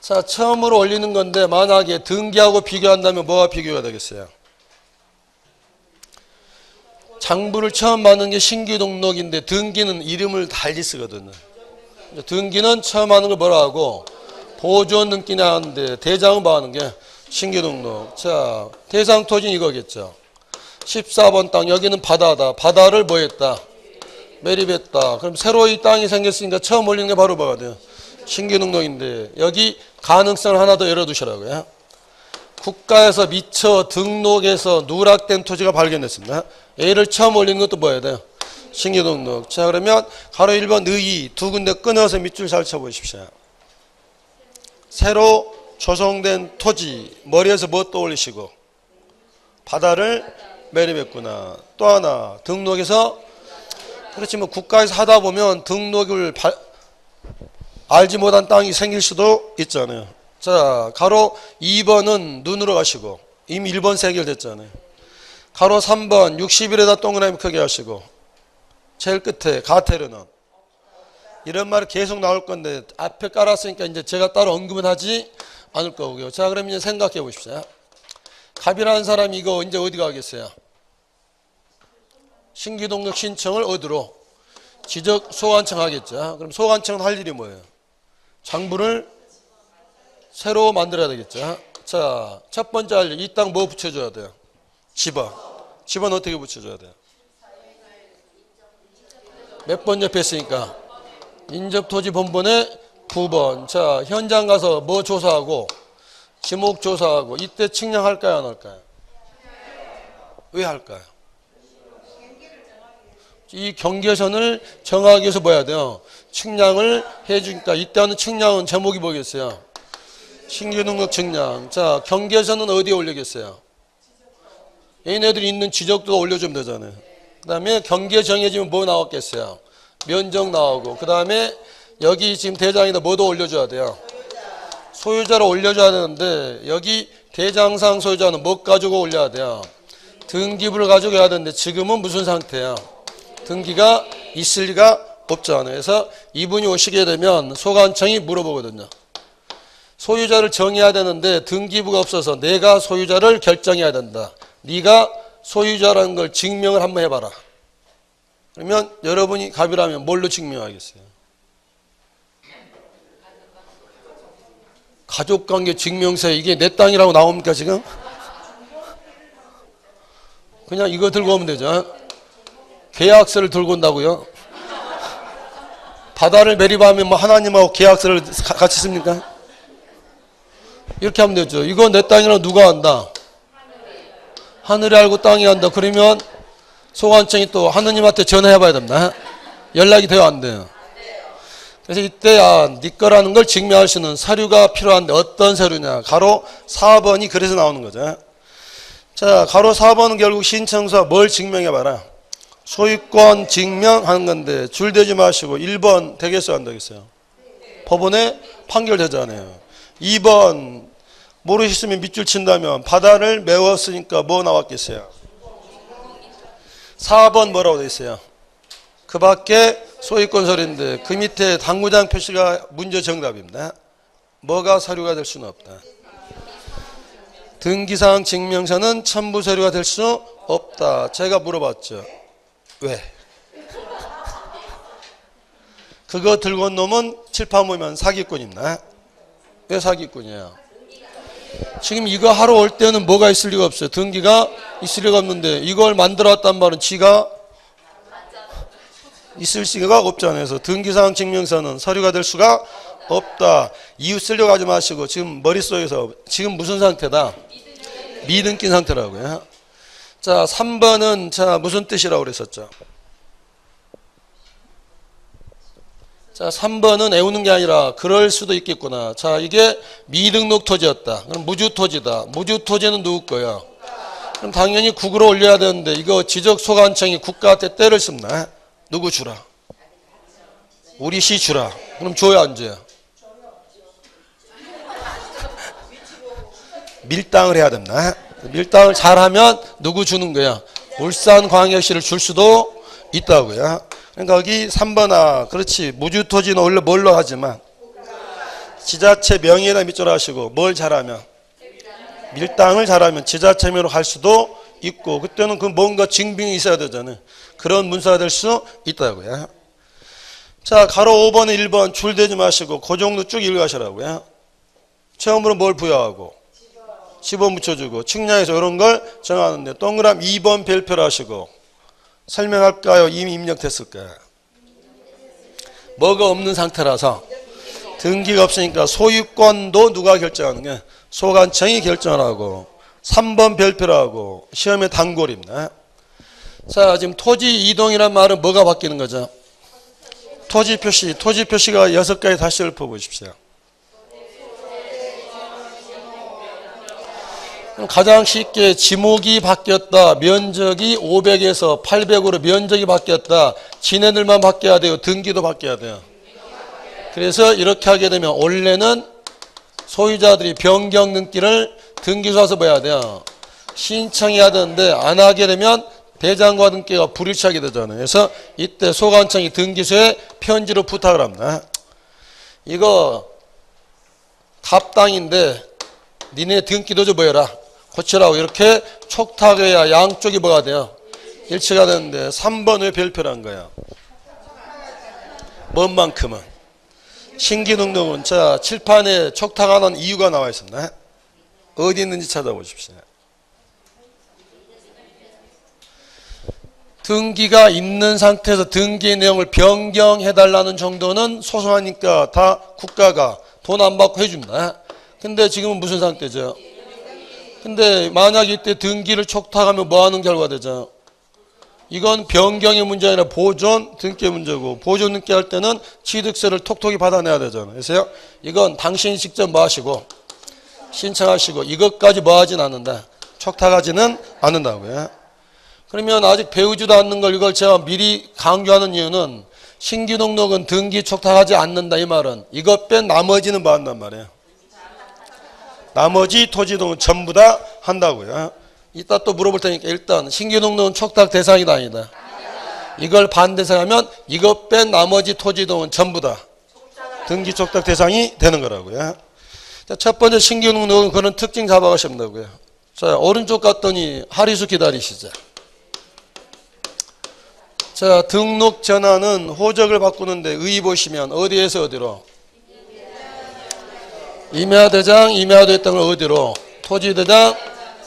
자, 처음으로 올리는 건데 만약에 등기하고 비교한다면 뭐가 비교가 되겠어요? 장부를 처음 받는 게 신규 등록인데 등기는 이름을 달리 쓰거든요. 등기는 처음 하는 걸 뭐라 하고 보존 등기나 하는데 대장은 뭐 하는 게 신규 등록. 자, 대상 토지는 이거겠죠. 14번 땅 여기는 바다다. 바다를 뭐 했다? 매립했다. 그럼 새로 이 땅이 생겼으니까 처음 올리는 게 바로 뭐가 돼요? 신규 등록인데 여기 가능성을 하나 더 열어두시라고요. 국가에서 미처 등록해서 누락된 토지가 발견됐습니다. 얘를 처음 올리는 것도 뭐 해야 돼요? 신규 등록. 자 그러면 가로 1번 의 두 군데 끊어서 밑줄 잘 쳐보십시오. 새로 조성된 토지 머리에서 뭐 떠올리시고 바다를 매립했구나. 또 하나 등록해서 그렇지 뭐 국가에서 하다 보면 등록을 알지 못한 땅이 생길 수도 있잖아요. 자 가로 2번은 눈으로 가시고 이미 1번 해결됐잖아요. 가로 3번 60일에다 동그라미 크게 하시고 제일 끝에 가테르는 이런 말이 계속 나올 건데 앞에 깔았으니까 이제 제가 따로 언급은 하지 않을 거고요. 자 그럼 이제 생각해 보십시오. 갑이라는 사람이 이거 이제 어디 가겠어요? 신규 등록 신청을 어디로? 지적 소관청 하겠죠. 그럼 소관청은 할 일이 뭐예요? 장부를 새로 만들어야 되겠죠. 자, 첫 번째 할 일, 이 땅 뭐 붙여줘야 돼요? 집안. 집안 어떻게 붙여줘야 돼요? 몇 번 접했으니까? 인접토지본본에 9번. 자, 현장 가서 뭐 조사하고? 지목 조사하고. 이때 측량할까요? 안 할까요? 왜 할까요? 이 경계선을 정하기 위해서 뭐 해야 돼요? 측량을 해주니까 이때 하는 측량은 제목이 뭐겠어요? 신규 등록 측량. 자, 경계선은 어디에 올리겠어요? 얘네들이 있는 지적도가 올려주면 되잖아요. 그 다음에 경계 정해지면 뭐 나왔겠어요? 면적 나오고. 그 다음에 여기 지금 대장에다 뭐도 올려줘야 돼요? 소유자를 올려줘야 되는데 여기 대장상 소유자는 뭐 가지고 올려야 돼요? 등기부를 가지고 해야 되는데 지금은 무슨 상태야? 등기가 있을 리가 없잖아요. 그래서 이분이 오시게 되면 소관청이 물어보거든요. 소유자를 정해야 되는데 등기부가 없어서 내가 소유자를 결정해야 된다. 네가 소유자라는 걸 증명을 한번 해봐라. 그러면 여러분이 갑이라면 뭘로 증명하겠어요? 가족관계 증명서에 이게 내 땅이라고 나옵니까 지금? 그냥 이거 들고 오면 되죠. 계약서를 들고 온다고요? 바다를 매립하면 뭐 하나님하고 계약서를 같이 씁니까? 이렇게 하면 되죠. 이거 내 땅이라고 누가 한다? 하늘이 알고 땅이 한다. 그러면 소관청이 또 하느님한테 전화해 봐야 됩니다. 연락이 돼요 안 돼요? 그래서 이때 네 거라는 걸 증명할 수 있는 서류가 필요한데 어떤 서류냐? 가로 4번이 그래서 나오는 거죠. 자, 가로 4번은 결국 신청서 뭘 증명해 봐라? 소유권 증명하는 건데 줄대지 마시고 1번 되겠어요 안 되겠어요? 법원에 판결되잖아요. 2번 모르셨으면 밑줄 친다면 바다를 메웠으니까 뭐 나왔겠어요? 4번 뭐라고 돼 있어요? 그 밖에 소유권 서류인데 그 밑에 당구장 표시가 문제 정답입니다. 뭐가 서류가 될 수는 없다. 등기사항 증명서는 첨부 서류가 될 수 없다. 제가 물어봤죠. 왜? 그거 들고 온 놈은 칠판 보면 사기꾼입니다. 왜 사기꾼이야? 지금 이거 하러 올 때는 뭐가 있을 리가 없어요. 등기가 있을 리가 없는데 이걸 만들어 왔단 말은 지가 있을 수가 없잖아요. 그래서 등기사항 증명서는 서류가 될 수가 없다. 이유 쓰려고 하지 마시고 지금 머릿속에서 지금 무슨 상태다? 미등기 상태라고요. 자, 3번은 자 무슨 뜻이라고 그랬었죠? 자, 3번은 애우는 게 아니라 그럴 수도 있겠구나. 자, 이게 미등록 토지였다. 그럼 무주 토지다. 무주 토지는 누구 거야? 그럼 당연히 국으로 올려야 되는데 이거 지적소관청이 국가한테 때를 씁나? 누구 주라? 우리 시 주라. 그럼 줘야 안 줘야? 밀당을 해야 된다. 밀당을 잘하면 누구 주는 거야? 울산광역시를 줄 수도 있다고요. 그러니까 여기 3번아 그렇지 무주토지는 원래 뭘로 하지만 지자체 명의에다 밑줄 하시고 뭘 잘하면 밀당을 잘하면 지자체 명의로 할 수도 있고 그때는 그 뭔가 증빙이 있어야 되잖아요. 그런 문서가 될 수 있다고요. 자 가로 5번에 1번 줄대지 마시고 그 정도 쭉 읽으시라고요. 처음으로 뭘 부여하고 집어 묻혀주고 측량해서 이런 걸 정하는데 동그라미 2번 별표를 하시고 설명할까요? 이미 입력됐을까요? 뭐가 없는 상태라서 등기가 없으니까 소유권도 누가 결정하는 게 소관청이 결정하고 3번 별표를 하고 시험의 단골입니다. 자 지금 토지 이동이란 말은 뭐가 바뀌는 거죠? 토지 표시가 6가지 다시 읊어보십시오. 가장 쉽게 지목이 바뀌었다. 면적이 500에서 800으로 면적이 바뀌었다. 지네들만 바뀌어야 돼요. 등기도 바뀌어야 돼요. 그래서 이렇게 하게 되면 원래는 소유자들이 변경 등기를 등기소 와서 뭐 해야 돼요? 신청해야 되는데 안 하게 되면 배당과 등기가 불일치하게 되잖아요. 그래서 이때 소관청이 등기소에 편지로 부탁을 합니다. 이거 갑당인데 니네 등기도 좀 뭐해라. 고치라고 이렇게 촉탁해야 양쪽이 뭐가 돼요? 일치가 되는데 3번 왜 별표를 한 거야? 뭔 만큼은? 신기등록은 자 칠판에 촉탁하는 이유가 나와 있습니다. 어디 있는지 찾아보십시오. 등기가 있는 상태에서 등기 내용을 변경해달라는 정도는 소소하니까 다 국가가 돈 안 받고 해줍니다. 근데 지금은 무슨 상태죠? 근데 만약 이때 등기를 촉탁하면 뭐 하는 결과가 되죠? 이건 변경의 문제가 아니라 보존 등기의 문제고 보존 등기 할 때는 취득세를 톡톡히 받아내야 되잖아요. 그래서 이건 당신이 직접 뭐 하시고 신청하시고 이것까지 뭐 하진 않는다. 촉탁하지는 않는다고요. 그러면 아직 배우지도 않는 걸 이걸 제가 미리 강조하는 이유는 신규 등록은 등기 촉탁하지 않는다 이 말은 이것 뺀 나머지는 뭐 한단 말이에요. 나머지 토지등은 전부 다 한다고요. 이따 또 물어볼 테니까 일단 신규 등록은 촉탁 대상이다 아니다. 이걸 반대상하면 이것 뺀 나머지 토지등은 전부 다 등기 촉탁 대상이 되는 거라고요. 자, 첫 번째 신규 등록은 그런 특징 잡아가시면 되고요. 자 오른쪽 갔더니 하리수 기다리시죠. 자 등록 전환은 호적을 바꾸는데 의 보시면 어디에서 어디로? 임야대장, 임야도의 땅을 어디로? 토지대장,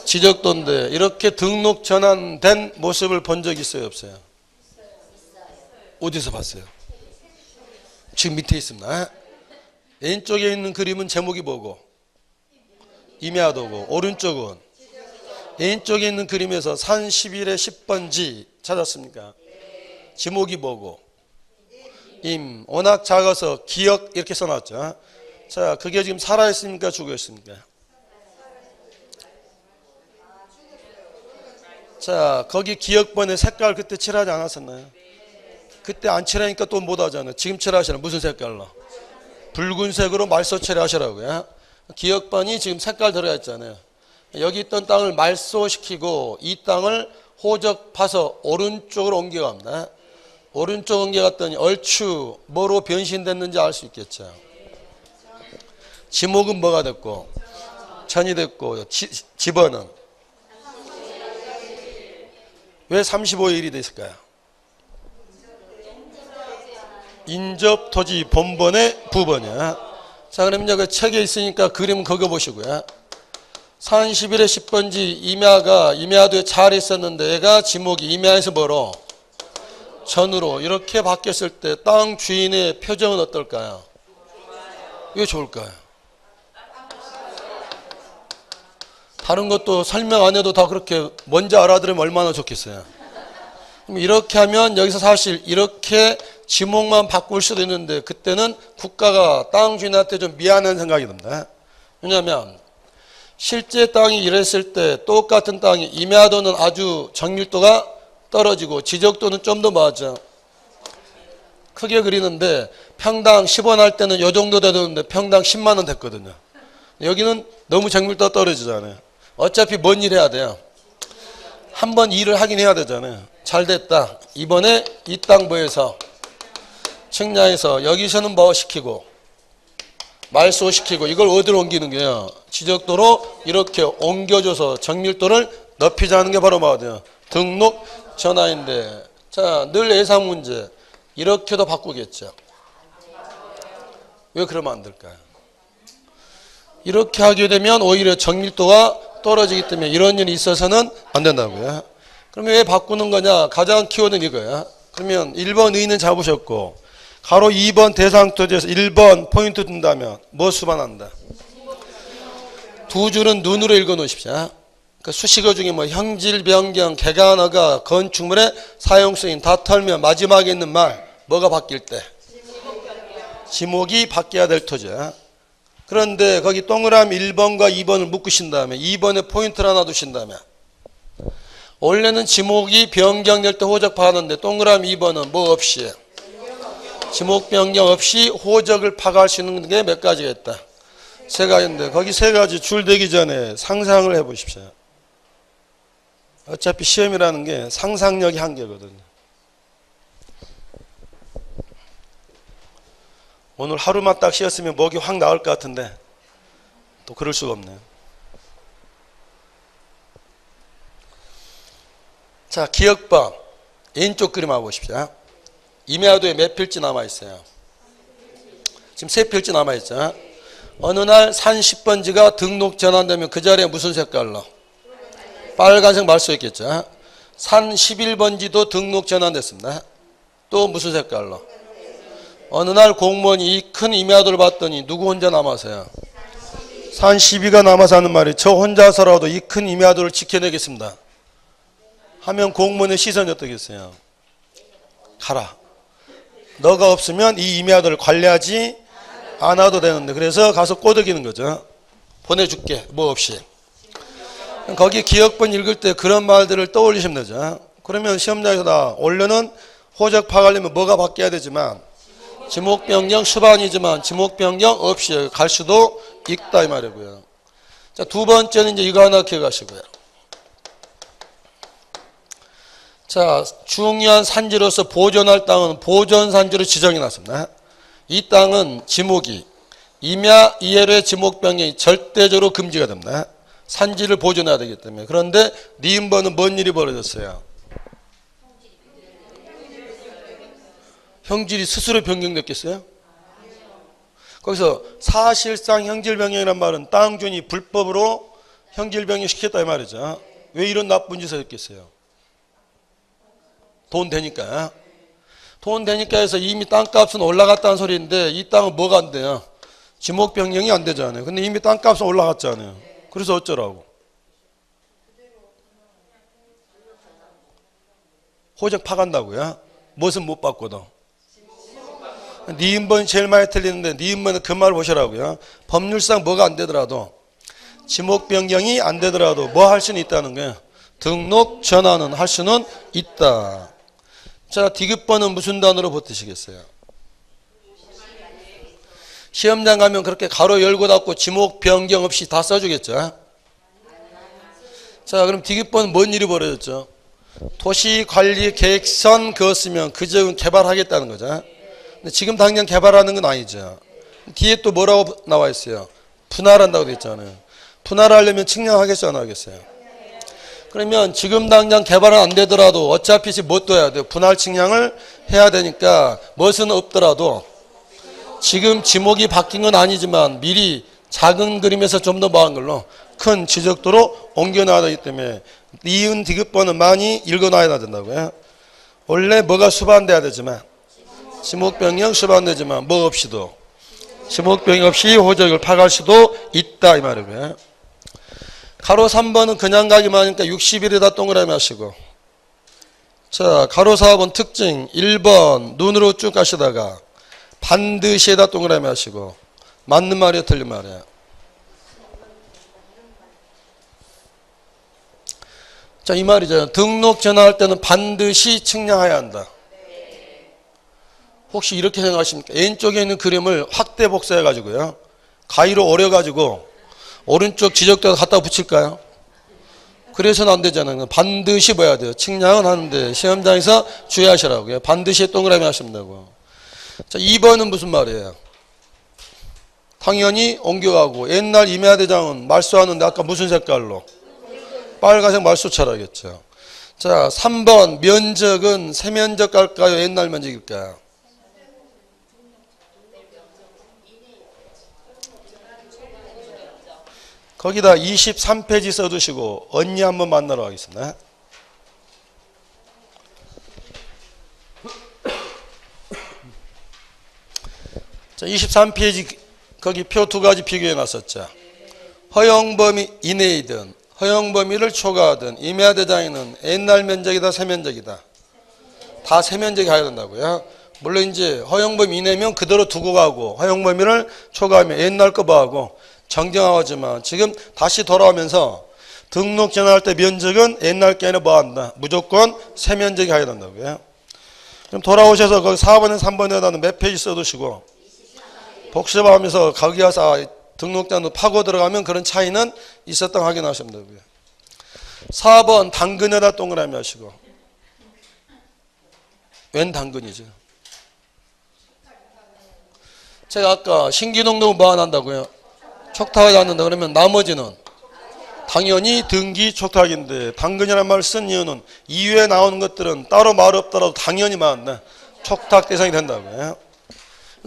지적도인데 이렇게 등록 전환된 모습을 본 적 있어요? 없어요? 어디서 봤어요? 지금 밑에 있습니다. 왼쪽에 있는 그림은 제목이 뭐고? 임야도고 오른쪽은? 왼쪽에 있는 그림에서 산 11의 10번지 찾았습니까? 제목이 뭐고? 임. 워낙 작아서 기억 이렇게 써놨죠. 자, 그게 지금 살아있습니까? 죽어있습니까? 자, 거기 기억번에 색깔 그때 칠하지 않았었나요? 그때 안 칠하니까 또 못 하잖아요. 지금 칠하시나? 무슨 색깔로? 붉은색으로 말소 칠하시라고요. 기억번이 지금 색깔 들어가 있잖아요. 여기 있던 땅을 말소시키고 이 땅을 호적 파서 오른쪽으로 옮겨갑니다. 오른쪽 옮겨갔더니 얼추 뭐로 변신됐는지 알 수 있겠죠. 지목은 뭐가 됐고 천이 됐고 집어는 왜 35일이 됐을까요? 인접토지 본번의 부번이야. 자 그럼 이제 그 책에 있으니까 그림 그거 보시고요. 산 11의 10번지 임야가 임야도에 잘 있었는데 얘가 지목이 임야에서 뭐로? 전으로 이렇게 바뀌었을 때 땅 주인의 표정은 어떨까요? 왜 좋을까요? 다른 것도 설명 안 해도 다 그렇게 먼저 알아들으면 얼마나 좋겠어요. 그럼 이렇게 하면 여기서 사실 이렇게 지목만 바꿀 수도 있는데 그때는 국가가 땅 주인한테 좀 미안한 생각이 듭니다. 왜냐하면 실제 땅이 이랬을 때 똑같은 땅이 임야도는 아주 정밀도가 떨어지고 지적도는 좀 더 맞아. 크게 그리는데 평당 10원 할 때는 이 정도 되는데 평당 10만 원 됐거든요. 여기는 너무 정밀도가 떨어지잖아요. 어차피 뭔 일 해야 돼요. 한번 일을 하긴 해야 되잖아요. 잘 됐다. 이번에 이 땅 뭐해서 측량해서 여기서는 뭐 시키고 말소시키고 이걸 어디로 옮기는 거예요? 지적도로 이렇게 옮겨줘서 정밀도를 높이자는 게 바로 뭐예요? 등록 전화인데 자, 늘 예상 문제 이렇게도 바꾸겠죠. 왜 그러면 안 될까요? 이렇게 하게 되면 오히려 정밀도가 떨어지기 때문에 이런 일이 있어서는 안 된다고요. 그러면 왜 바꾸는 거냐? 가장 키워드는 이거야. 그러면 1번 의의는 잡으셨고 가로 2번 대상 토지에서 1번 포인트 둔다면 뭐 수반한다? 두 줄은 눈으로 읽어 놓으십시오. 그러니까 수식어 중에 뭐 형질, 변경, 개간, 허가, 건축물의 사용승인 다 털면 마지막에 있는 말 뭐가 바뀔 때? 지목이 바뀌어야 될 토지야. 그런데 거기 동그라미 1번과 2번을 묶으신 다음에 2번에 포인트를 하나 두신 다음에 원래는 지목이 변경될 때 호적 파하는데 동그라미 2번은 뭐 없이 지목 변경 없이 호적을 파악할 수 있는 게 몇 가지가 있다? 세 가지인데 거기 세 가지 줄 대기 전에 상상을 해보십시오. 어차피 시험이라는 게 상상력이 한계거든요. 오늘 하루만 딱 쉬었으면 목이 확 나올 것 같은데 또 그럴 수가 없네요. 자, 기억법 왼쪽 그림 한번 보십시오. 임야도에 몇 필지 남아있어요? 지금 세 필지 남아있죠. 어느 날 산 10번지가 등록 전환되면 그 자리에 무슨 색깔로? 빨간색 말소 있겠죠. 산 11번지도 등록 전환됐습니다. 또 무슨 색깔로? 어느 날 공무원이 이 큰 임야도를 봤더니 누구 혼자 남아서요? 산 12가 남아서 하는 말이 저 혼자서라도 이 큰 임야도를 지켜내겠습니다 하면 공무원의 시선이 어떻겠어요? 가라. 너가 없으면 이 임야도를 관리하지 않아도 되는데 그래서 가서 꼬드기는 거죠. 보내줄게 뭐 없이. 거기 기억본 읽을 때 그런 말들을 떠올리시면 되죠. 그러면 시험장에서 나 원래는 호적 파악하려면 뭐가 바뀌어야 되지만 지목 변경 수반이지만 지목 변경 없이 갈 수도 있다 이 말이고요. 자, 두 번째는 이제 이거 하나 기억하시고요. 자, 중요한 산지로서 보존할 땅은 보존산지로 지정이 났습니다. 이 땅은 지목이 임야 이해로의 지목 변경이 절대적으로 금지가 됩니다. 산지를 보존해야 되기 때문에. 그런데 니은번은 뭔 일이 벌어졌어요? 형질이 스스로 변경됐겠어요? 거기서 사실상 형질 변경이란 말은 땅 주인이 불법으로 형질 변경 시켰다 이 말이죠. 왜 이런 나쁜 짓을 했겠어요? 돈 되니까. 돈 되니까 해서 이미 땅값은 올라갔다는 소리인데 이 땅은 뭐가 안 돼요? 지목 변경이 안 되잖아요. 근데 이미 땅값은 올라갔잖아요. 그래서 어쩌라고? 호적 파간다고요? 무엇은 못 받고도. 니은번이 제일 많이 틀리는데 니은번은 그 말 보시라고요. 법률상 뭐가 안 되더라도 지목 변경이 안 되더라도 뭐 할 수는 있다는 거예요. 등록 전환은 할 수는 있다. 자, 디귿번은 무슨 단어로 붙으시겠어요? 시험장 가면 그렇게 가로 열고 닫고 지목 변경 없이 다 써주겠죠. 자, 그럼 디귿번은 뭔 일이 벌어졌죠? 도시관리 계획선 그었으면 그 지역은 개발하겠다는 거죠. 근데 지금 당장 개발하는 건 아니죠. 뒤에 또 뭐라고 나와 있어요? 분할한다고 돼 있잖아요. 분할하려면 측량하겠어요, 안 하겠어요? 그러면 지금 당장 개발은 안 되더라도 어차피 못 둬야 돼요. 분할 측량을 해야 되니까 멋은 없더라도 지금 지목이 바뀐 건 아니지만 미리 작은 그림에서 좀 더 뭐한 걸로 큰 지적도로 옮겨놔야 되기 때문에 니은 디귿번은 많이 읽어놔야 된다고요. 원래 뭐가 수반돼야 되지만 지목변경 수반되지만 뭐 없이도 지목변경 없이 호적을 파악할 수도 있다 이 말이고요. 가로 3번은 그냥 가기만 하니까 60일에다 동그라미 하시고, 자 가로 4번 특징 1번 눈으로 쭉 가시다가 반드시에다 동그라미 하시고, 맞는 말이에요 틀린 말이에요? 자 이 말이죠. 등록 전화할 때는 반드시 측량해야 한다. 혹시 이렇게 생각하십니까? 왼쪽에 있는 그림을 확대 복사해 가지고요, 가위로 오려 가지고 오른쪽 지적대에다 갖다 붙일까요? 그래서는 안 되잖아요. 반드시 뭐야 돼요? 측량은 하는데 시험장에서 주의하시라고요. 반드시 동그라미 하시면 되고. 자 2번은 무슨 말이에요? 당연히 옮겨가고, 옛날 임야대장은 말소하는데 아까 무슨 색깔로? 빨간색 말소차라겠죠. 자 3번 면적은 세면적 갈까요? 옛날 면적일까요? 거기다 23페이지 써두시고 언니 한번 만나러 가겠습니다. 자 23페이지 거기 표 두 가지 비교해 놨었죠. 허용범위 이내이든 허용범위를 초과하든 임야대장에는 옛날 면적이다 세면적이다. 다 세면적이 가야 된다고요. 물론 이제 허용범위 이내면 그대로 두고 가고, 허용범위를 초과하면 옛날 거 봐하고 정정하지만, 지금 다시 돌아오면서 등록 전환할 때 면적은 옛날 게 아니라 뭐 한다? 무조건 세면적이 가야 된다고요. 그럼 돌아오셔서 거기 4번에 3번에다는 몇 페이지 써두시고 복습하면서 거기 가서 등록 전환 파고 들어가면 그런 차이는 있었던 확인하시면 되고요. 4번 당근에다 동그라미 하시고. 웬 당근이죠? 제가 아까 신기동동은 뭐 안 한다고요? 촉탁하지 않는다 그러면 나머지는 당연히 등기 촉탁인데, 당근이라는 말을 쓴 이유는 이후에 나오는 것들은 따로 말 없더라도 당연히 맞네. 촉탁 대상이 된다고요.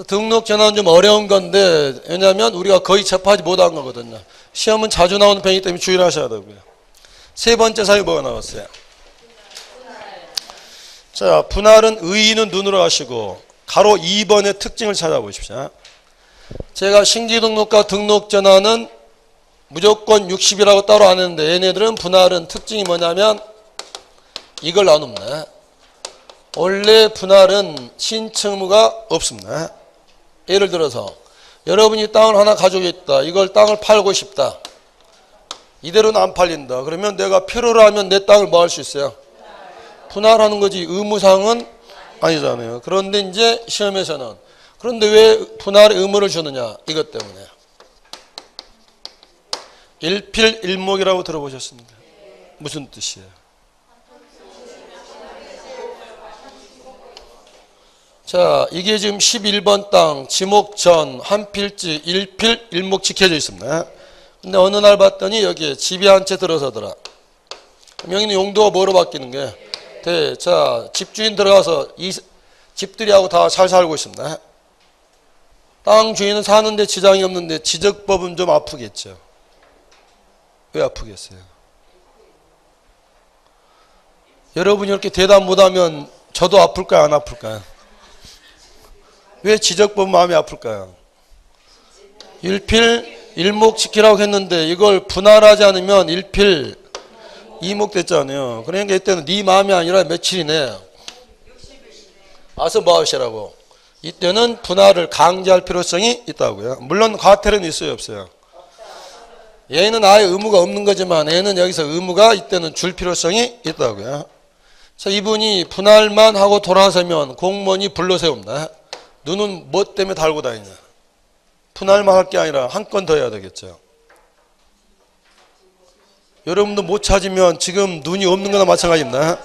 등록 전환은 좀 어려운 건데, 왜냐하면 우리가 거의 접하지 못한 거거든요. 시험은 자주 나오는 편이기 때문에 주의를 하셔야 되고요. 세 번째 사유 뭐가 나왔어요? 자 분할은 의의는 눈으로 하시고 가로 2번의 특징을 찾아보십시오. 제가 신규등록과 등록전환은 무조건 60이라고 따로 안 했는데, 얘네들은 분할은 특징이 뭐냐면 이걸 나눕니다. 원래 분할은 신청무가 없습니다. 예를 들어서 여러분이 땅을 하나 가지고 있다. 이걸 땅을 팔고 싶다. 이대로는 안 팔린다. 그러면 내가 필요로 하면 내 땅을 뭐 할 수 있어요? 분할하는 거지. 의무상은 아니잖아요. 그런데 이제 시험에서는, 그런데 왜 분할의 의무를 주느냐? 이것 때문에. 일필일목이라고 들어보셨습니까? 무슨 뜻이에요? 자, 이게 지금 11번 땅 지목전 한 필지 일필일목 지켜져 있습니다. 근데 어느 날 봤더니 여기에 집이 한 채 들어서더라. 그럼 여기는 용도가 뭐로 바뀌는 거예요? 자, 집주인 들어가서 이 집들이하고 다 잘 살고 있습니다. 땅 주인은 사는데 지장이 없는데 지적법은 좀 아프겠죠. 왜 아프겠어요? 여러분이 이렇게 대답 못하면 저도 아플까요? 안 아플까요? 왜 지적법 마음이 아플까요? 일필일목 지키라고 했는데 이걸 분할하지 않으면 일필 이목 됐잖아요. 그러니까 이때는 네 마음이 아니라 며칠이네. 와서 뭐 하시라고. 이때는 분할을 강제할 필요성이 있다고요. 물론 과태료는 있어요, 없어요? 얘는 아예 의무가 없는 거지만 얘는 여기서 의무가 이때는 줄 필요성이 있다고요. 그래서 이분이 분할만 하고 돌아서면 공무원이 불러 세웁니다. 눈은 뭐 때문에 달고 다니냐. 분할만 할 게 아니라 한 건 더 해야 되겠죠. 여러분도 못 찾으면 지금 눈이 없는 거나 마찬가지입니다.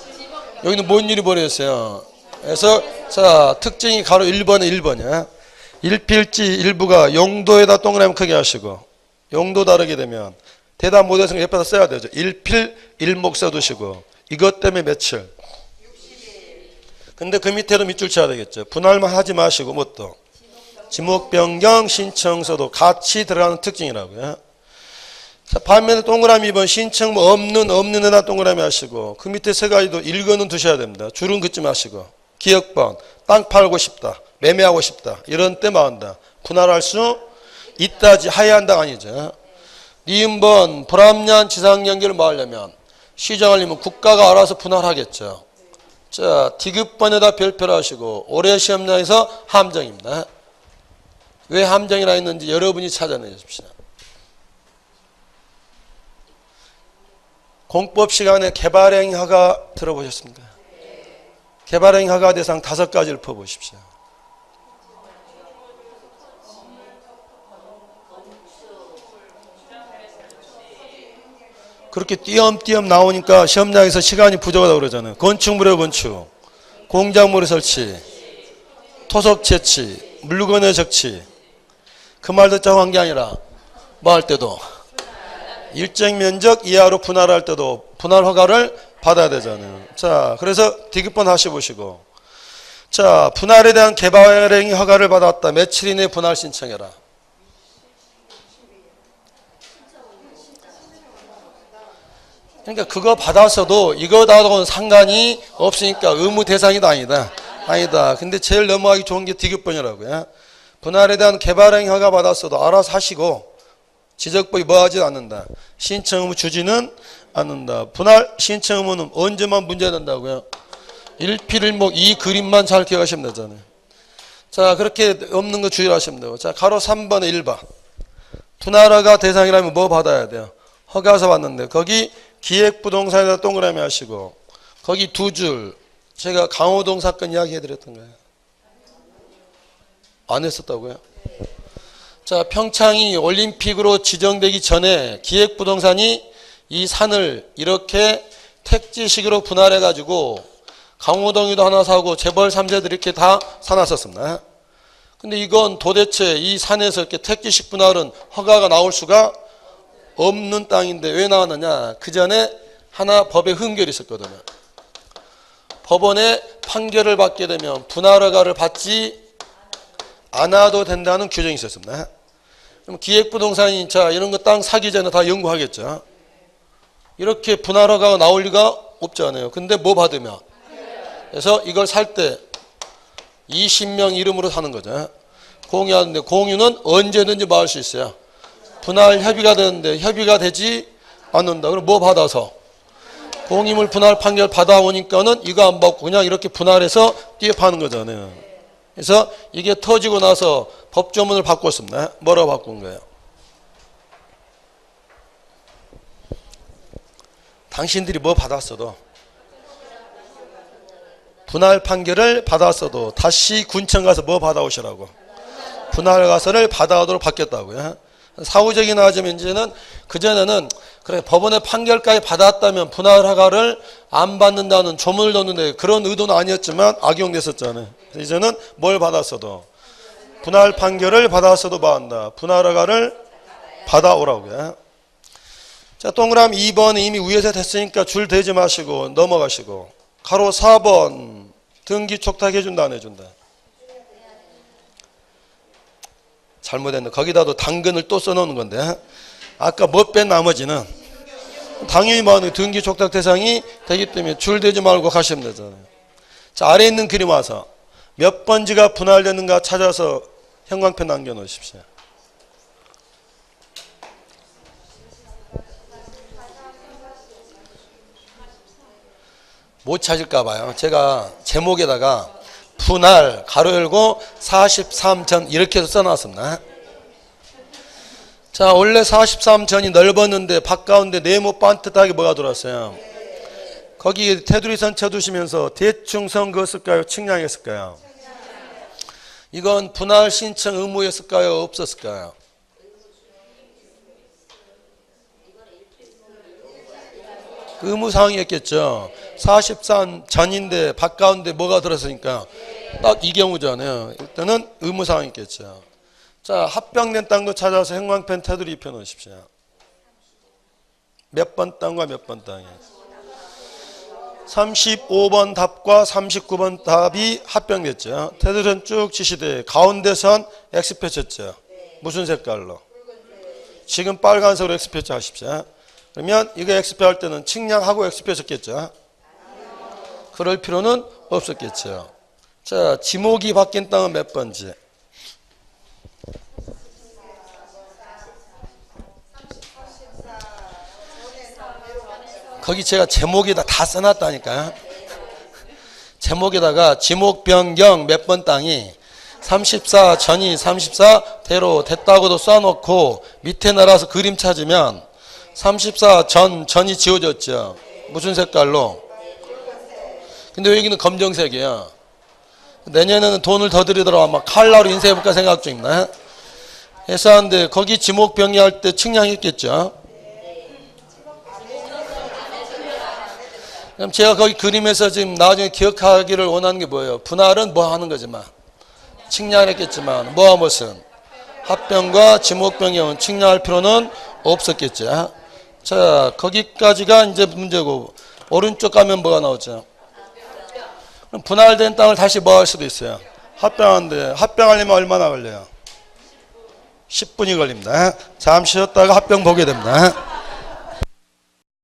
여기는 뭔 일이 벌어졌어요. 그래서 자 특징이 가로 1번에 1번이야. 일필지 일부가 용도에다 동그라미 크게 하시고, 용도 다르게 되면 대답 못해서 옆에다 써야 되죠. 일필 일목 써두시고, 이것 때문에 며칠. 근데 그 밑에도 밑줄 쳐야 되겠죠. 분할만 하지 마시고 뭐 또 지목 변경 신청서도 같이 들어가는 특징이라고요. 자, 반면에 동그라미 2번 신청 뭐 없는 데다 동그라미 하시고 그 밑에 세 가지도 읽어는 두셔야 됩니다. 줄은 긋지 마시고 기억번 땅 팔고 싶다 매매하고 싶다 이런 때 뭐한다 분할할 수 있다지 하야한다가 아니죠. 니은번 불합리한 지상연결을 뭐 하려면 시정하려면 국가가 알아서 분할하겠죠. 자, 디귿번에다 별표를 하시고 올해 시험장에서 함정입니다. 왜 함정이라 했는지 여러분이 찾아내십시오. 공법 시간에 개발행 허가 들어보셨습니까? 개발행 허가 대상 5가지를 퍼보십시오. 그렇게 띄엄띄엄 나오니까 시험장에서 시간이 부족하다고 그러잖아요. 건축물의 건축, 공작물의 설치, 토속 채취, 물건의 적치. 그 말 듣자고 한 게 아니라 뭐 할 때도 일정 면적 이하로 분할할 때도 분할 허가를 받아야 되잖아요. 자, 그래서 디귿번 다시 보시고 자, 분할에 대한 개발행 허가를 받았다. 며칠 이내에 분할 신청해라. 그러니까 그거 받았어도 이거하고는 상관이 없으니까 의무 대상이다 아니다. 아니다. 근데 제일 넘어가기 좋은 게 디귿번이라고요. 분할에 대한 개발행 허가 받았어도 알아서 하시고 지적법이 뭐 하지 않는다. 신청 의무 주지는 않는다. 분할 신청 의무는 언제만 문제된다고요? 1필1목 이 그림만 잘 기억하시면 되잖아요. 자, 그렇게 없는 거 주의하시면 되고. 자, 가로 3번에 1번. 분할 허가 대상이라면 뭐 받아야 돼요? 허가서 받는데 거기 기획부동산에다 동그라미 하시고 거기 2줄 제가 강호동 사건 이야기 해드렸던 거예요. 안 했었다고요? 자, 평창이 올림픽으로 지정되기 전에 기획부동산이 이 산을 이렇게 택지식으로 분할해 가지고 강호동이도 하나 사고 재벌 3세들이 이렇게 다 사놨었습니다. 근데 이건 도대체 이 산에서 이렇게 택지식 분할은 허가가 나올 수가 없는 땅인데 왜 나왔느냐? 그 전에 하나 법에 흥결이 있었거든요. 법원에 판결을 받게 되면 분할 허가를 받지 않아도 된다는 규정이 있었습니다. 그럼 기획부동산이 자 이런 거 땅 사기 전에 다 연구하겠죠. 이렇게 분할 허가가 나올 리가 없잖아요. 근데 뭐 받으면? 그래서 이걸 살 때 20명 이름으로 사는 거죠. 공유하는데 공유는 언제든지 뭐 할 수 있어요. 분할 협의가 되는데 협의가 되지 않는다. 그럼 뭐 받아서? 공유물 분할 판결 받아오니까는 이거 안 받고 그냥 이렇게 분할해서 띄어파는 거잖아요. 그래서 이게 터지고 나서 법조문을 바꿨습니다. 뭐라고 바꾼 거예요? 당신들이 뭐 받았어도 분할 판결을 받았어도 다시 군청 가서 뭐 받아오시라고? 분할 가서를 받아오도록 바뀌었다고요. 사후적인 하자면 이제는 그전에는 그래 법원의 판결까지 받았다면 분할 허가를 안 받는다는 조문을 넣는데 그런 의도는 아니었지만 악용됐었잖아요. 그래서 이제는 뭘 받았어도 분할 판결을 받았어도 받는다. 분할 허가를 받아오라고요. 자, 동그라미 2번 이미 위에서 됐으니까 줄 대지 마시고 넘어가시고 가로 4번 등기 촉탁해준다 안 해준다. 잘못했네. 거기다도 당근을 또 써놓는 건데 아까 못 뺀 나머지는 당연히 뭐 등기 촉탁 대상이 되기 때문에 줄 대지 말고 가시면 되잖아요. 자, 아래에 있는 그림 와서 몇 번지가 분할되는가 찾아서 형광펜 남겨놓으십시오. 못 찾을까 봐요. 제가 제목에다가 분할 가로 열고 43전 이렇게 해서 써놨습니다. 자, 원래 43전이 넓었는데 바깥가운데 네모 반듯하게 뭐가 들어왔어요? 거기 테두리선 쳐두시면서 대충 선 그었을까요? 측량했을까요? 이건 분할 신청 의무였을까요? 없었을까요? 의무사항이었겠죠. 43전인데 바깥가운데 뭐가 들었으니까 딱 이 경우잖아요. 일단은 의무사항이겠죠. 자, 합병된 땅도 찾아서 형광펜 테두리 입혀 놓으십시오. 몇 번 땅과 몇 번 땅이에요? 35번 답과 39번 답이 합병됐죠. 테두리는 쭉 지시돼 가운데 선 X 펴졌죠. 무슨 색깔로? 지금 빨간색으로 X표시 하십시오. 그러면 이거 X표 할 때는 측량하고 X표 쳤겠죠. 그럴 필요는 없었겠죠. 자, 지목이 바뀐 땅은 몇 번지? 거기 제가 제목에다 다 써놨다니까요. 제목에다가 지목 변경 몇 번 땅이 34 전이 34대로 됐다고도 써놓고 밑에 날아서 그림 찾으면 34 전이 지워졌죠. 무슨 색깔로? 근데 여기는 검정색이에요. 내년에는 돈을 더 들이더라도 아마 칼라로 인쇄해볼까 생각 중입니다. 해서 하는데 거기 지목 변경할 때 측량했겠죠. 그럼 제가 거기 그림에서 지금 나중에 기억하기를 원하는 게 뭐예요? 분할은 뭐 하는 거지만 측량을 했겠지만 뭐와 무슨 합병과 지목 변경은 측량할 필요는 없었겠죠. 자, 거기까지가 이제 문제고 오른쪽 가면 뭐가 나오죠? 그럼 분할된 땅을 다시 뭐 할 수도 있어요. 합병하는데 합병하려면 얼마나 걸려요? 10분이 걸립니다. 잠시 쉬었다가 합병 보게 됩니다.